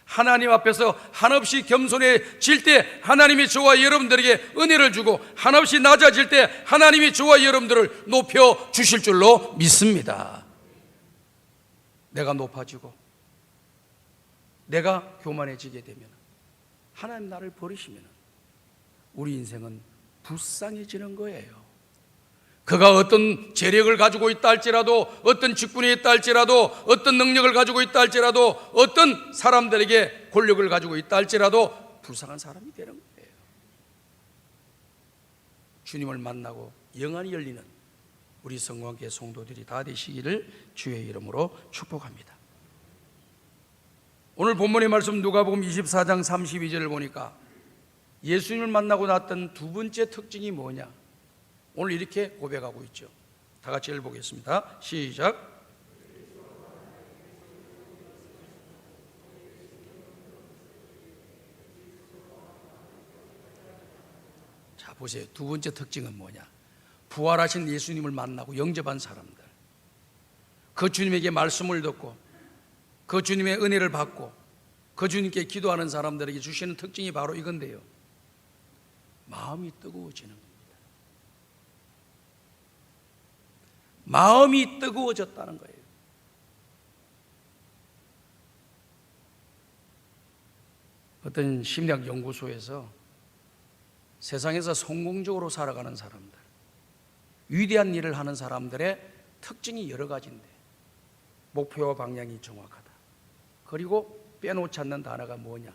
하나님 앞에서 한없이 겸손해질 때 하나님이 저와 여러분들에게 은혜를 주고 한없이 낮아질 때 하나님이 저와 여러분들을 높여주실 줄로 믿습니다. 내가 높아지고 내가 교만해지게 되면 하나님 나를 버리시면 우리 인생은 불쌍해지는 거예요. 그가 어떤 재력을 가지고 있다 할지라도 어떤 직분이 있다 할지라도 어떤 능력을 가지고 있다 할지라도 어떤 사람들에게 권력을 가지고 있다 할지라도 불쌍한 사람이 되는 거예요. 주님을 만나고 영안이 열리는 우리 성광교회 성도들이 다 되시기를 주의 이름으로 축복합니다. 오늘 본문의 말씀 누가복음 24장 32절을 보니까 예수님을 만나고 났던 두 번째 특징이 뭐냐? 오늘 이렇게 고백하고 있죠. 다 같이 읽어보겠습니다. 시작. 자, 보세요. 두 번째 특징은 뭐냐? 부활하신 예수님을 만나고 영접한 사람들, 그 주님에게 말씀을 듣고 그 주님의 은혜를 받고 그 주님께 기도하는 사람들에게 주시는 특징이 바로 이건데요, 마음이 뜨거워지는 겁니다. 마음이 뜨거워졌다는 거예요. 어떤 심리학 연구소에서 세상에서 성공적으로 살아가는 사람들, 위대한 일을 하는 사람들의 특징이 여러 가지인데, 목표와 방향이 정확하다. 그리고 빼놓지 않는 단어가 뭐냐?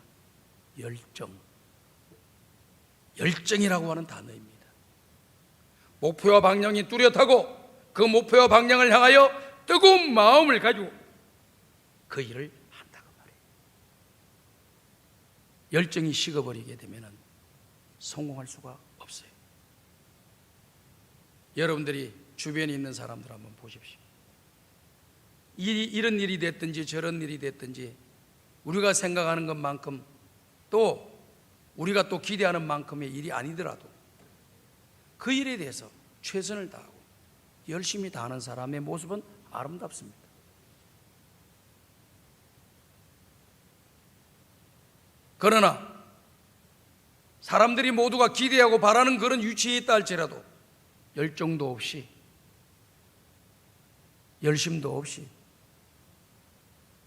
열정. 열정이라고 하는 단어입니다. 목표와 방향이 뚜렷하고 그 목표와 방향을 향하여 뜨거운 마음을 가지고 그 일을 한다고 말해요. 열정이 식어버리게 되면 성공할 수가 없어요. 여러분들이 주변에 있는 사람들 한번 보십시오. 이런 일이 됐든지 저런 일이 됐든지 우리가 생각하는 것만큼, 또 우리가 또 기대하는 만큼의 일이 아니더라도 그 일에 대해서 최선을 다하고 열심히 다하는 사람의 모습은 아름답습니다. 그러나 사람들이 모두가 기대하고 바라는 그런 위치에 있다 할지라도 열정도 없이, 열심도 없이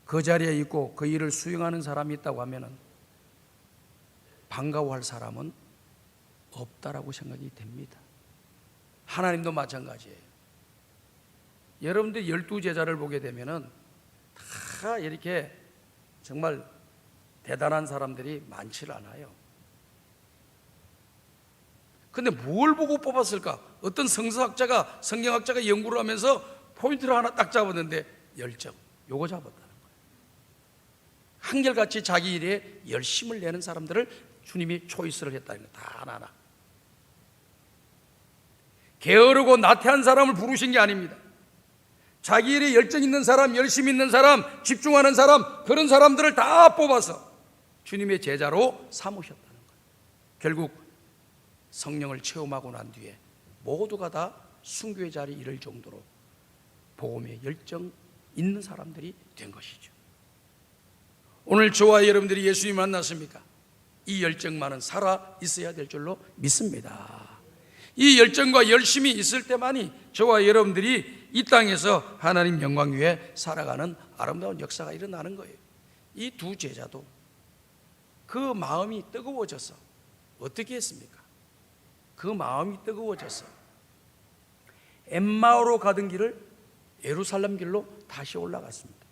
그 자리에 있고 그 일을 수행하는 사람이 있다고 하면 반가워할 사람은 없다라고 생각이 됩니다. 하나님도 마찬가지예요. 여러분들 12제자를 보게 되면 다 이렇게 정말 대단한 사람들이 많지 않아요. 근데 뭘 보고 뽑았을까? 어떤 성서학자가, 성경학자가 연구를 하면서 포인트를 하나 딱 잡았는데, 열정, 요거 잡았다는 거예요. 한결같이 자기 일에 열심을 내는 사람들을 주님이 초이스를 했다는 거예요. 다 하나하나. 게으르고 나태한 사람을 부르신 게 아닙니다. 자기 일에 열정 있는 사람, 열심 있는 사람, 집중하는 사람, 그런 사람들을 다 뽑아서 주님의 제자로 삼으셨다는 거예요. 결국 성령을 체험하고 난 뒤에 모두가 다 순교의 자리에 이를 정도로 복음에 열정 있는 사람들이 된 것이죠. 오늘 저와 여러분들이 예수님 만났습니까? 이 열정만은 살아 있어야 될 줄로 믿습니다. 이 열정과 열심이 있을 때만이 저와 여러분들이 이 땅에서 하나님 영광 위에 살아가는 아름다운 역사가 일어나는 거예요. 이 두 제자도 그 마음이 뜨거워져서 어떻게 했습니까? 그 마음이 뜨거워져서 엠마오로 가던 길을 예루살렘 길로 다시 올라갔습니다.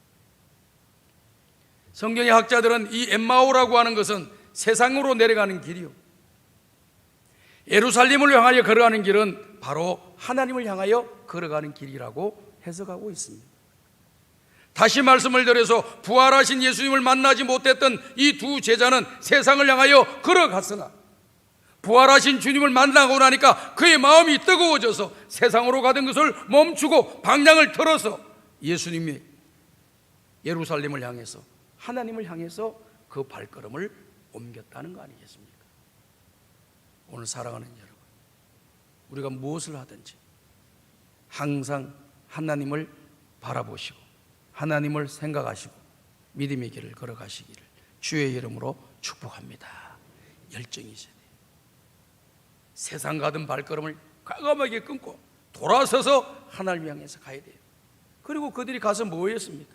성경의 학자들은 이 엠마오라고 하는 것은 세상으로 내려가는 길이요, 예루살렘을 향하여 걸어가는 길은 바로 하나님을 향하여 걸어가는 길이라고 해석하고 있습니다. 다시 말씀을 드려서 부활하신 예수님을 만나지 못했던 이 두 제자는 세상을 향하여 걸어갔으나 부활하신 주님을 만나고 나니까 그의 마음이 뜨거워져서 세상으로 가던 것을 멈추고 방향을 틀어서 예수님이 예루살렘을 향해서, 하나님을 향해서 그 발걸음을 옮겼다는 거 아니겠습니까? 오늘 사랑하는 여러분, 우리가 무엇을 하든지 항상 하나님을 바라보시고 하나님을 생각하시고 믿음의 길을 걸어가시기를 주의 이름으로 축복합니다. 열정이 있어야 돼요. 세상 가던 발걸음을 과감하게 끊고 돌아서서 하나님을 향해서 가야 돼요. 그리고 그들이 가서 뭐 했습니까?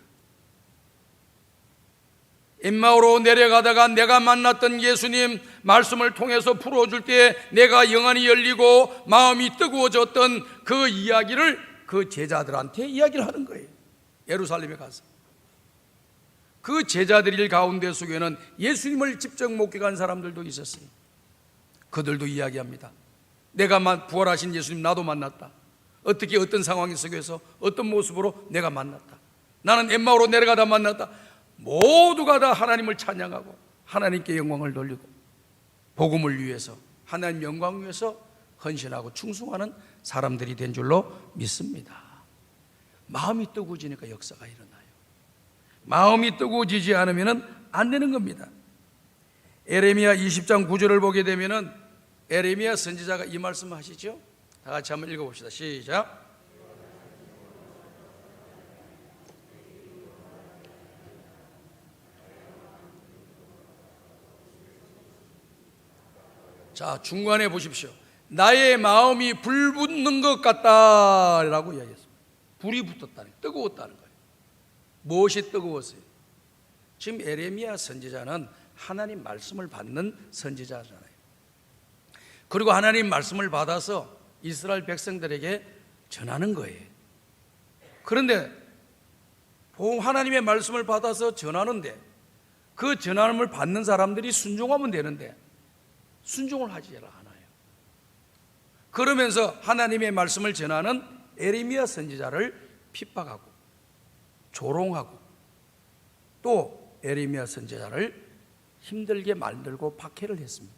엠마오로 내려가다가 내가 만났던 예수님 말씀을 통해서 풀어줄 때 내가 영안이 열리고 마음이 뜨거워졌던 그 이야기를 그 제자들한테 이야기를 하는 거예요. 예루살렘에 가서 그 제자들 가운데 속에는 예수님을 직접 목격한 사람들도 있었어요. 그들도 이야기합니다. 내가 부활하신 예수님 나도 만났다. 어떻게 어떤 상황 속에서 어떤 모습으로 내가 만났다. 나는 엠마오로 내려가다 만났다. 모두가 다 하나님을 찬양하고 하나님께 영광을 돌리고 복음을 위해서 하나님 영광 위해서 헌신하고 충성하는 사람들이 된 줄로 믿습니다. 마음이 뜨거워지니까 역사가 일어나요. 마음이 뜨거워지지 않으면 안 되는 겁니다. 에레미야 20장 9절을 보게 되면은 에레미야 선지자가 이 말씀을 하시죠. 다 같이 한번 읽어봅시다. 시작. 자, 중간에 보십시오. 나의 마음이 불 붙는 것 같다라고 이야기했습니다. 불이 붙었다는, 뜨거웠다는 거예요. 무엇이 뜨거웠어요? 지금 에레미야 선지자는 하나님 말씀을 받는 선지자잖아요. 그리고 하나님 말씀을 받아서 이스라엘 백성들에게 전하는 거예요. 그런데 하나님의 말씀을 받아서 전하는데 그 전함을 받는 사람들이 순종하면 되는데 순종을 하지 않아요. 그러면서 하나님의 말씀을 전하는 에레미야 선지자를 핍박하고 조롱하고 또 에레미야 선지자를 힘들게 만들고 박해를 했습니다.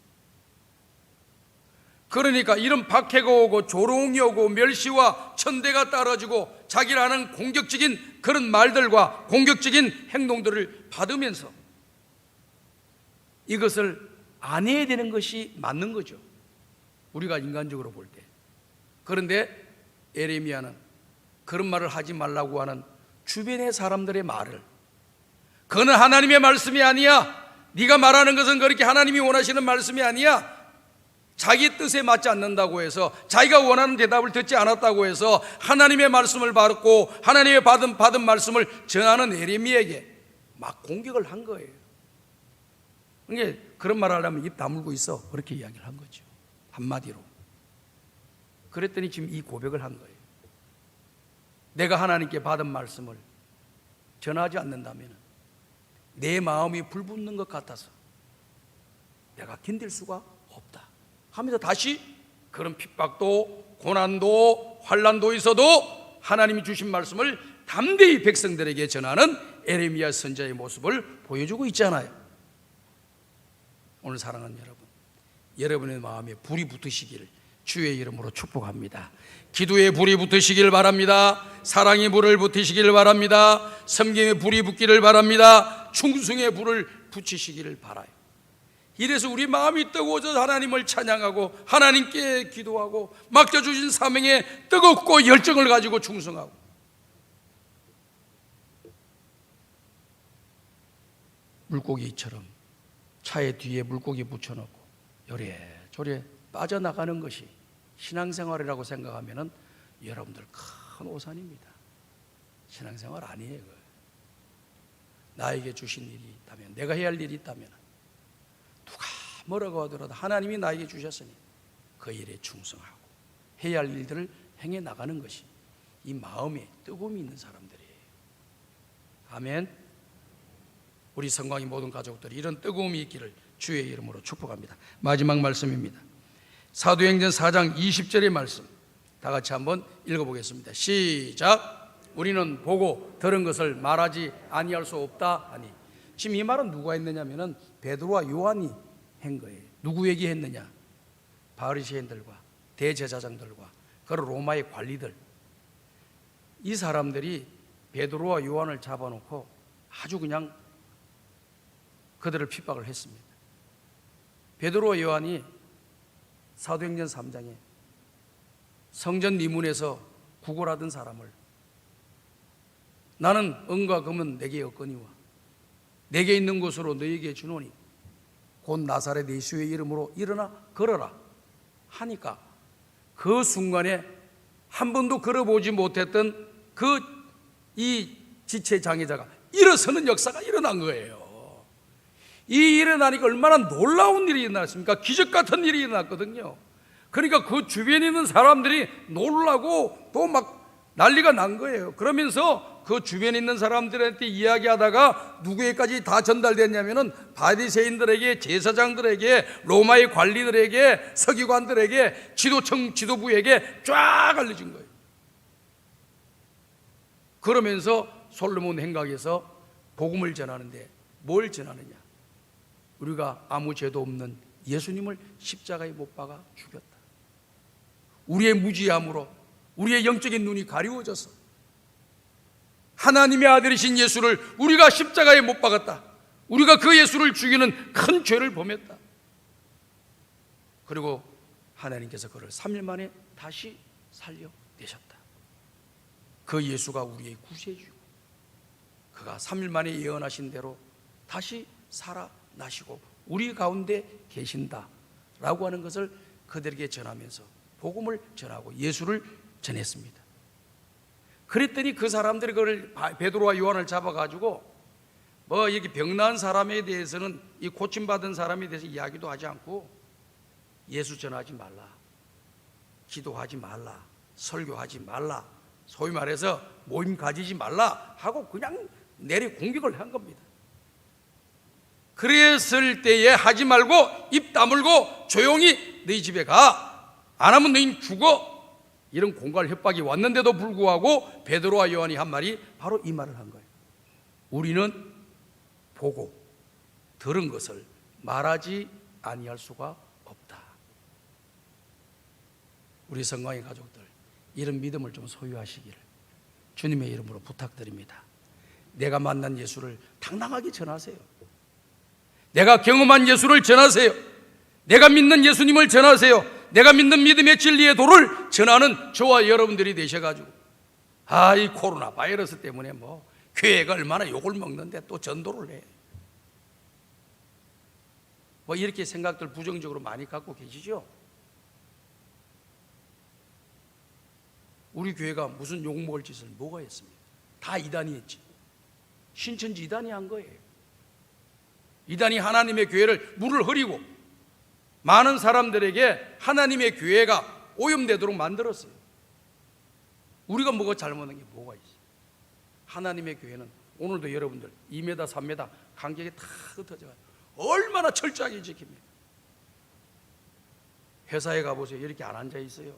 그러니까 이런 박해가 오고 조롱이 오고 멸시와 천대가 떨어지고 자기라는 공격적인 그런 말들과 공격적인 행동들을 받으면서 이것을 안 해야 되는 것이 맞는 거죠. 우리가 인간적으로 볼 때. 그런데 에레미야는 그런 말을 하지 말라고 하는 주변의 사람들의 말을, 그거는 하나님의 말씀이 아니야, 네가 말하는 것은 그렇게 하나님이 원하시는 말씀이 아니야, 자기 뜻에 맞지 않는다고 해서, 자기가 원하는 대답을 듣지 않았다고 해서 하나님의 말씀을 받고 하나님의 받은 말씀을 전하는 에레미야에게 막 공격을 한 거예요. 그러니까 그런 말을 하려면 입 다물고 있어, 그렇게 이야기를 한 거죠. 한마디로. 그랬더니 지금 이 고백을 한 거예요. 내가 하나님께 받은 말씀을 전하지 않는다면 내 마음이 불붙는 것 같아서 내가 견딜 수가 없다 하면서 다시 그런 핍박도 고난도 환난도 있어도 하나님이 주신 말씀을 담대히 백성들에게 전하는 에레미야 선지자의 모습을 보여주고 있잖아요. 오늘 사랑하는 여러분, 여러분의 마음에 불이 붙으시기를 주의 이름으로 축복합니다. 기도에 불이 붙으시길 바랍니다. 사랑의 불을 붙이시길 바랍니다. 섬김의 불이 붙기를 바랍니다. 충성의 불을 붙이시기를 바라요. 이래서 우리 마음이 뜨거워져 하나님을 찬양하고 하나님께 기도하고 맡겨주신 사명에 뜨겁고 열정을 가지고 충성하고, 물고기처럼 차에 뒤에 물고기 붙여놓고 요래조래 빠져나가는 것이 신앙생활이라고 생각하면 여러분들 큰 오산입니다. 신앙생활 아니에요. 나에게 주신 일이 있다면, 내가 해야 할 일이 있다면, 누가 뭐라고 하더라도 하나님이 나에게 주셨으니 그 일에 충성하고 해야 할 일들을 행해 나가는 것이 이 마음에 뜨거움이 있는 사람들이에요. 아멘. 우리 성광이 모든 가족들이 이런 뜨거움이 있기를 주의 이름으로 축복합니다. 마지막 말씀입니다. 사도행전 4장 20절의 말씀 다 같이 한번 읽어보겠습니다. 시작. 우리는 보고 들은 것을 말하지 아니할 수 없다 하니. 지금 이 말은 누가 했느냐면은 베드로와 요한이 한 거예요. 누구에게 했느냐? 바리새인들과 대제사장들과 그 로마의 관리들, 이 사람들이 베드로와 요한을 잡아놓고 아주 그냥 그들을 핍박을 했습니다. 베드로와 요한이 사도행전 3장에 성전 미문에서 구걸하던 사람을 나는 은과 금은 내게 없거니와 내게 있는 곳으로 너에게 주노니 곧 나사렛 예수의 이름으로 일어나 걸어라 하니까 그 순간에 한 번도 걸어보지 못했던 이 지체 장애자가 일어서는 역사가 일어난 거예요. 이 일어나니까 얼마나 놀라운 일이 일어났습니까? 기적 같은 일이 일어났거든요. 그러니까 그 주변에 있는 사람들이 놀라고 또 막 난리가 난 거예요. 그러면서 그 주변에 있는 사람들한테 이야기하다가 누구에게까지 다 전달됐냐면은 바리새인들에게, 제사장들에게, 로마의 관리들에게, 서기관들에게, 지도청 지도부에게 쫙 알려진 거예요. 그러면서 솔로몬 행각에서 복음을 전하는데 뭘 전하느냐? 우리가 아무 죄도 없는 예수님을 십자가에 못 박아 죽였다. 우리의 무지함으로 우리의 영적인 눈이 가리워져서 하나님의 아들이신 예수를 우리가 십자가에 못 박았다. 우리가 그 예수를 죽이는 큰 죄를 범했다. 그리고 하나님께서 그를 3일 만에 다시 살려내셨다. 그 예수가 우리의 구세주고 그가 3일 만에 예언하신 대로 다시 살아나시고 우리 가운데 계신다 라고 하는 것을 그들에게 전하면서 복음을 전하고 예수를 전했습니다. 그랬더니 그 사람들이 그걸 베드로와 요한을 잡아가지고 뭐 이렇게 병난 사람에 대해서는 이 고침받은 사람에 대해서 이야기도 하지 않고 예수 전하지 말라, 기도하지 말라, 설교하지 말라, 소위 말해서 모임 가지지 말라 하고 그냥 내리 공격을 한 겁니다. 그랬을 때에 하지 말고 입 다물고 조용히 너희 집에 가, 안 하면 너희는 죽어, 이런 공갈 협박이 왔는데도 불구하고 베드로와 요한이 한 말이 바로 이 말을 한 거예요. 우리는 보고 들은 것을 말하지 아니할 수가 없다. 우리 성광의 가족들, 이런 믿음을 좀 소유하시기를 주님의 이름으로 부탁드립니다. 내가 만난 예수를 당당하게 전하세요. 내가 경험한 예수를 전하세요. 내가 믿는 예수님을 전하세요. 내가 믿는 믿음의 진리의 도를 전하는 저와 여러분들이 되셔가지고, 이 코로나 바이러스 때문에 뭐 교회가 얼마나 욕을 먹는데 또 전도를 해, 뭐 이렇게 생각들 부정적으로 많이 갖고 계시죠? 우리 교회가 무슨 욕먹을 짓을 뭐가 했습니까? 다 이단이 했지. 신천지 이단이 한 거예요. 이단이 하나님의 교회를 물을 흐리고 많은 사람들에게 하나님의 교회가 오염되도록 만들었어요. 우리가 뭐가 잘못한 게 뭐가 있어요? 하나님의 교회는 오늘도 여러분들 2m, 3m 간격이 다 흩어져요. 얼마나 철저하게 지킵니까? 회사에 가보세요. 이렇게 안 앉아 있어요.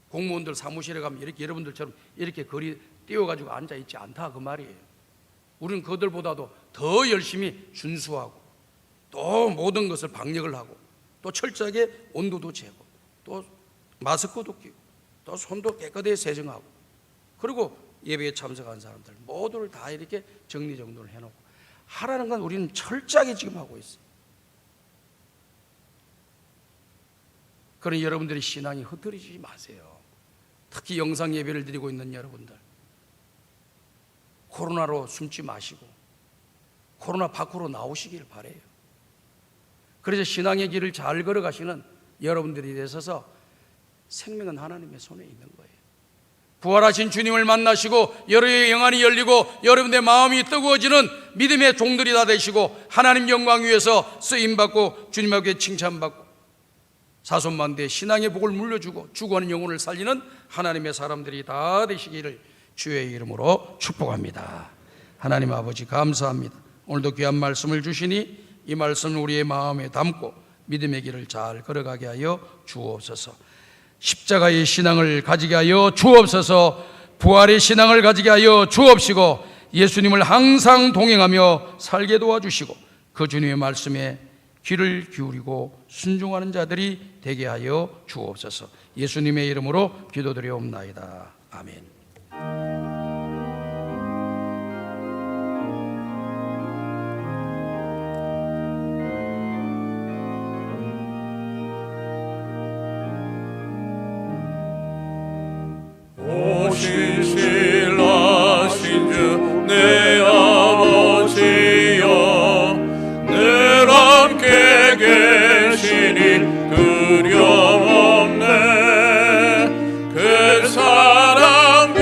공무원들 사무실에 가면 이렇게 여러분들처럼 이렇게 거리 띄워가지고 앉아 있지 않다 그 말이에요. 우리는 그들보다도 더 열심히 준수하고 또 모든 것을 방역을 하고 또 철저하게 온도도 재고 또 마스크도 끼고 또 손도 깨끗하게 세정하고 그리고 예배에 참석한 사람들 모두를 다 이렇게 정리정돈을 해놓고 하라는 건 우리는 철저하게 지금 하고 있어요. 그러니 여러분들의 신앙이 흐트러지지 마세요. 특히 영상 예배를 드리고 있는 여러분들, 코로나로 숨지 마시고 코로나 밖으로 나오시길 바라요. 그래서 신앙의 길을 잘 걸어가시는 여러분들이 되셔서 생명은 하나님의 손에 있는 거예요. 부활하신 주님을 만나시고 여러분의 영안이 열리고 여러분의 마음이 뜨거워지는 믿음의 종들이 다 되시고 하나님 영광 위에서 쓰임받고 주님 앞에 칭찬받고 사손만대의 신앙의 복을 물려주고 죽어가는 영혼을 살리는 하나님의 사람들이 다 되시기를 주의 이름으로 축복합니다. 하나님 아버지 감사합니다. 오늘도 귀한 말씀을 주시니 이 말씀을 우리의 마음에 담고 믿음의 길을 잘 걸어가게 하여 주옵소서. 십자가의 신앙을 가지게 하여 주옵소서. 부활의 신앙을 가지게 하여 주옵시고 예수님을 항상 동행하며 살게 도와주시고 그 주님의 말씀에 귀를 기울이고 순종하는 자들이 되게 하여 주옵소서. 예수님의 이름으로 기도드리옵나이다. 아멘. 신실하신 주 내 아버지여 늘 함께 계시니 두려움없네. 그 사랑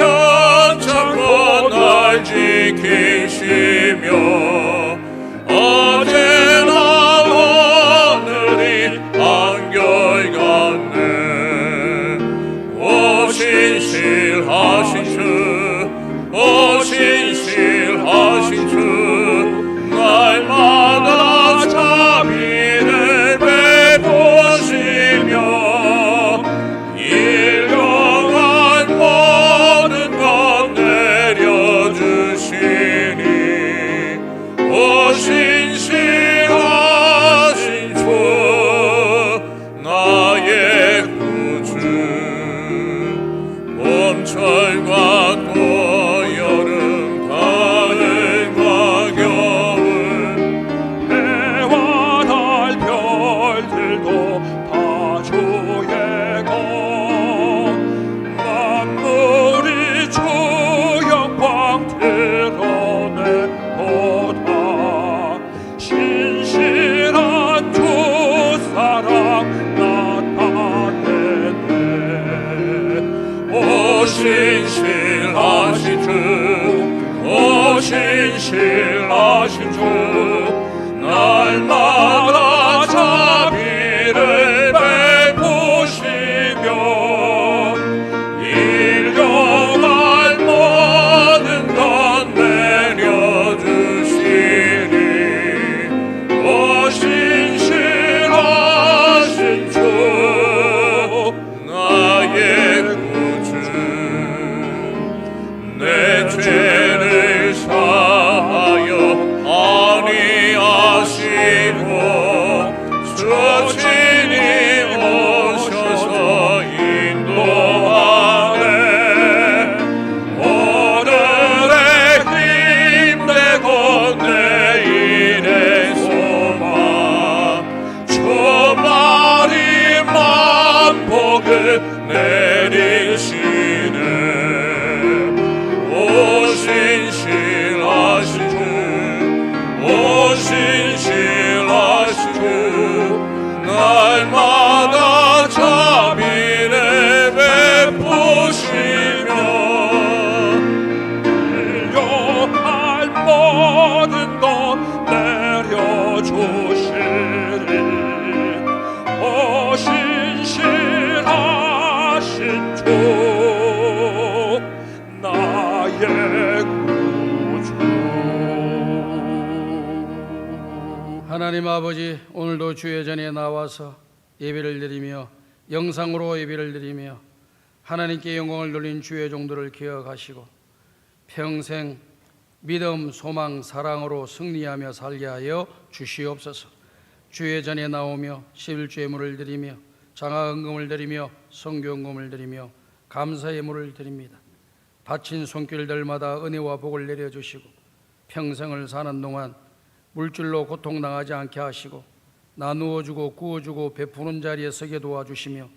주시리 신실하신 주 나의 구주. 하나님 아버지, 오늘도 주의 전에 나와서 예배를 드리며 영상으로 예배를 드리며 하나님께 영광을 돌린 주의 종들을 기억하시고 평생 믿음, 소망, 사랑으로 승리하며 살게 하여 주시옵소서. 주의 전에 나오며 11주의 물을 드리며 장화헌금을 드리며 성교헌금을 드리며 감사의 물을 드립니다. 바친 손길들마다 은혜와 복을 내려주시고 평생을 사는 동안 물질로 고통당하지 않게 하시고 나누어주고 구워주고 베푸는 자리에 서게 도와주시며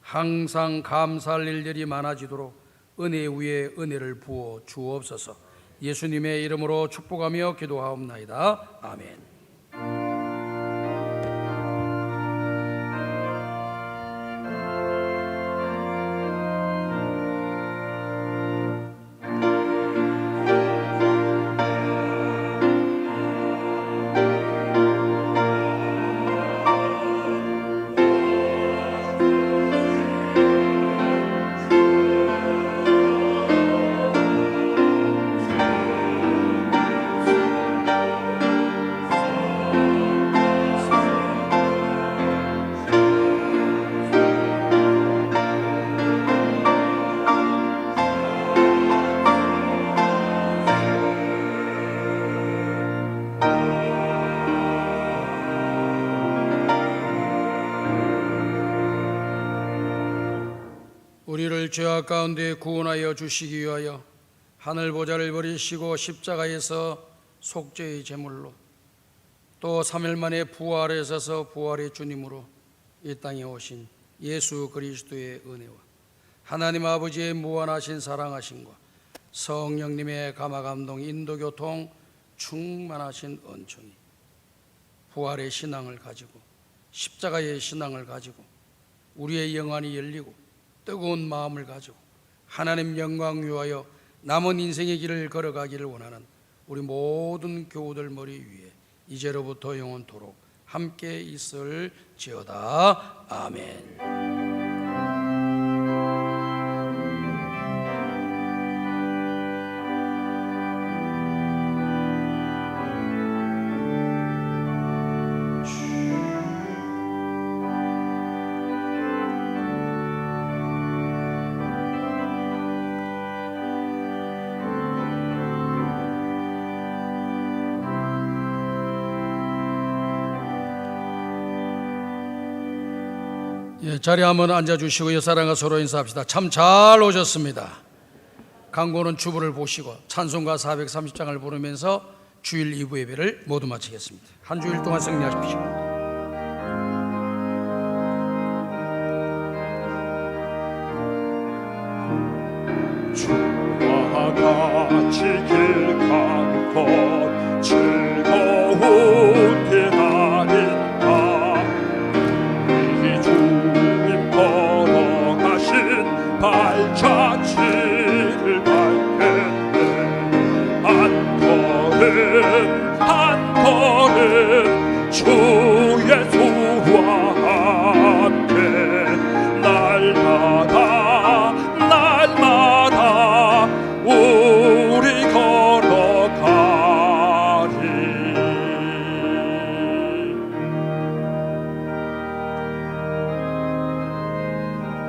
항상 감사할 일들이 많아지도록 은혜 위에 은혜를 부어 주옵소서. 예수님의 이름으로 축복하며 기도하옵나이다. 아멘. 우리를 죄악 가운데 구원하여 주시기 위하여 하늘 보좌를 버리시고 십자가에서 속죄의 제물로 또 3일 만에 부활하셔서 부활의 주님으로 이 땅에 오신 예수 그리스도의 은혜와 하나님 아버지의 무한하신 사랑하심과 성령님의 감화감동 인도교통 충만하신 은총이 부활의 신앙을 가지고 십자가의 신앙을 가지고 우리의 영안이 열리고 뜨거운 마음을 가지고 하나님 영광 위하여 남은 인생의 길을 걸어가기를 원하는 우리 모든 교우들 머리 위에 이제로부터 영원토록 함께 있을지어다. 아멘. 자리에 한번 앉아주시고 옆사람과 서로 인사합시다. 참 잘 오셨습니다. 강고는 주부를 보시고 찬송가 430장을 부르면서 주일 2부 예배를 모두 마치겠습니다. 한 주일 동안 승리하십시오. 주와 같이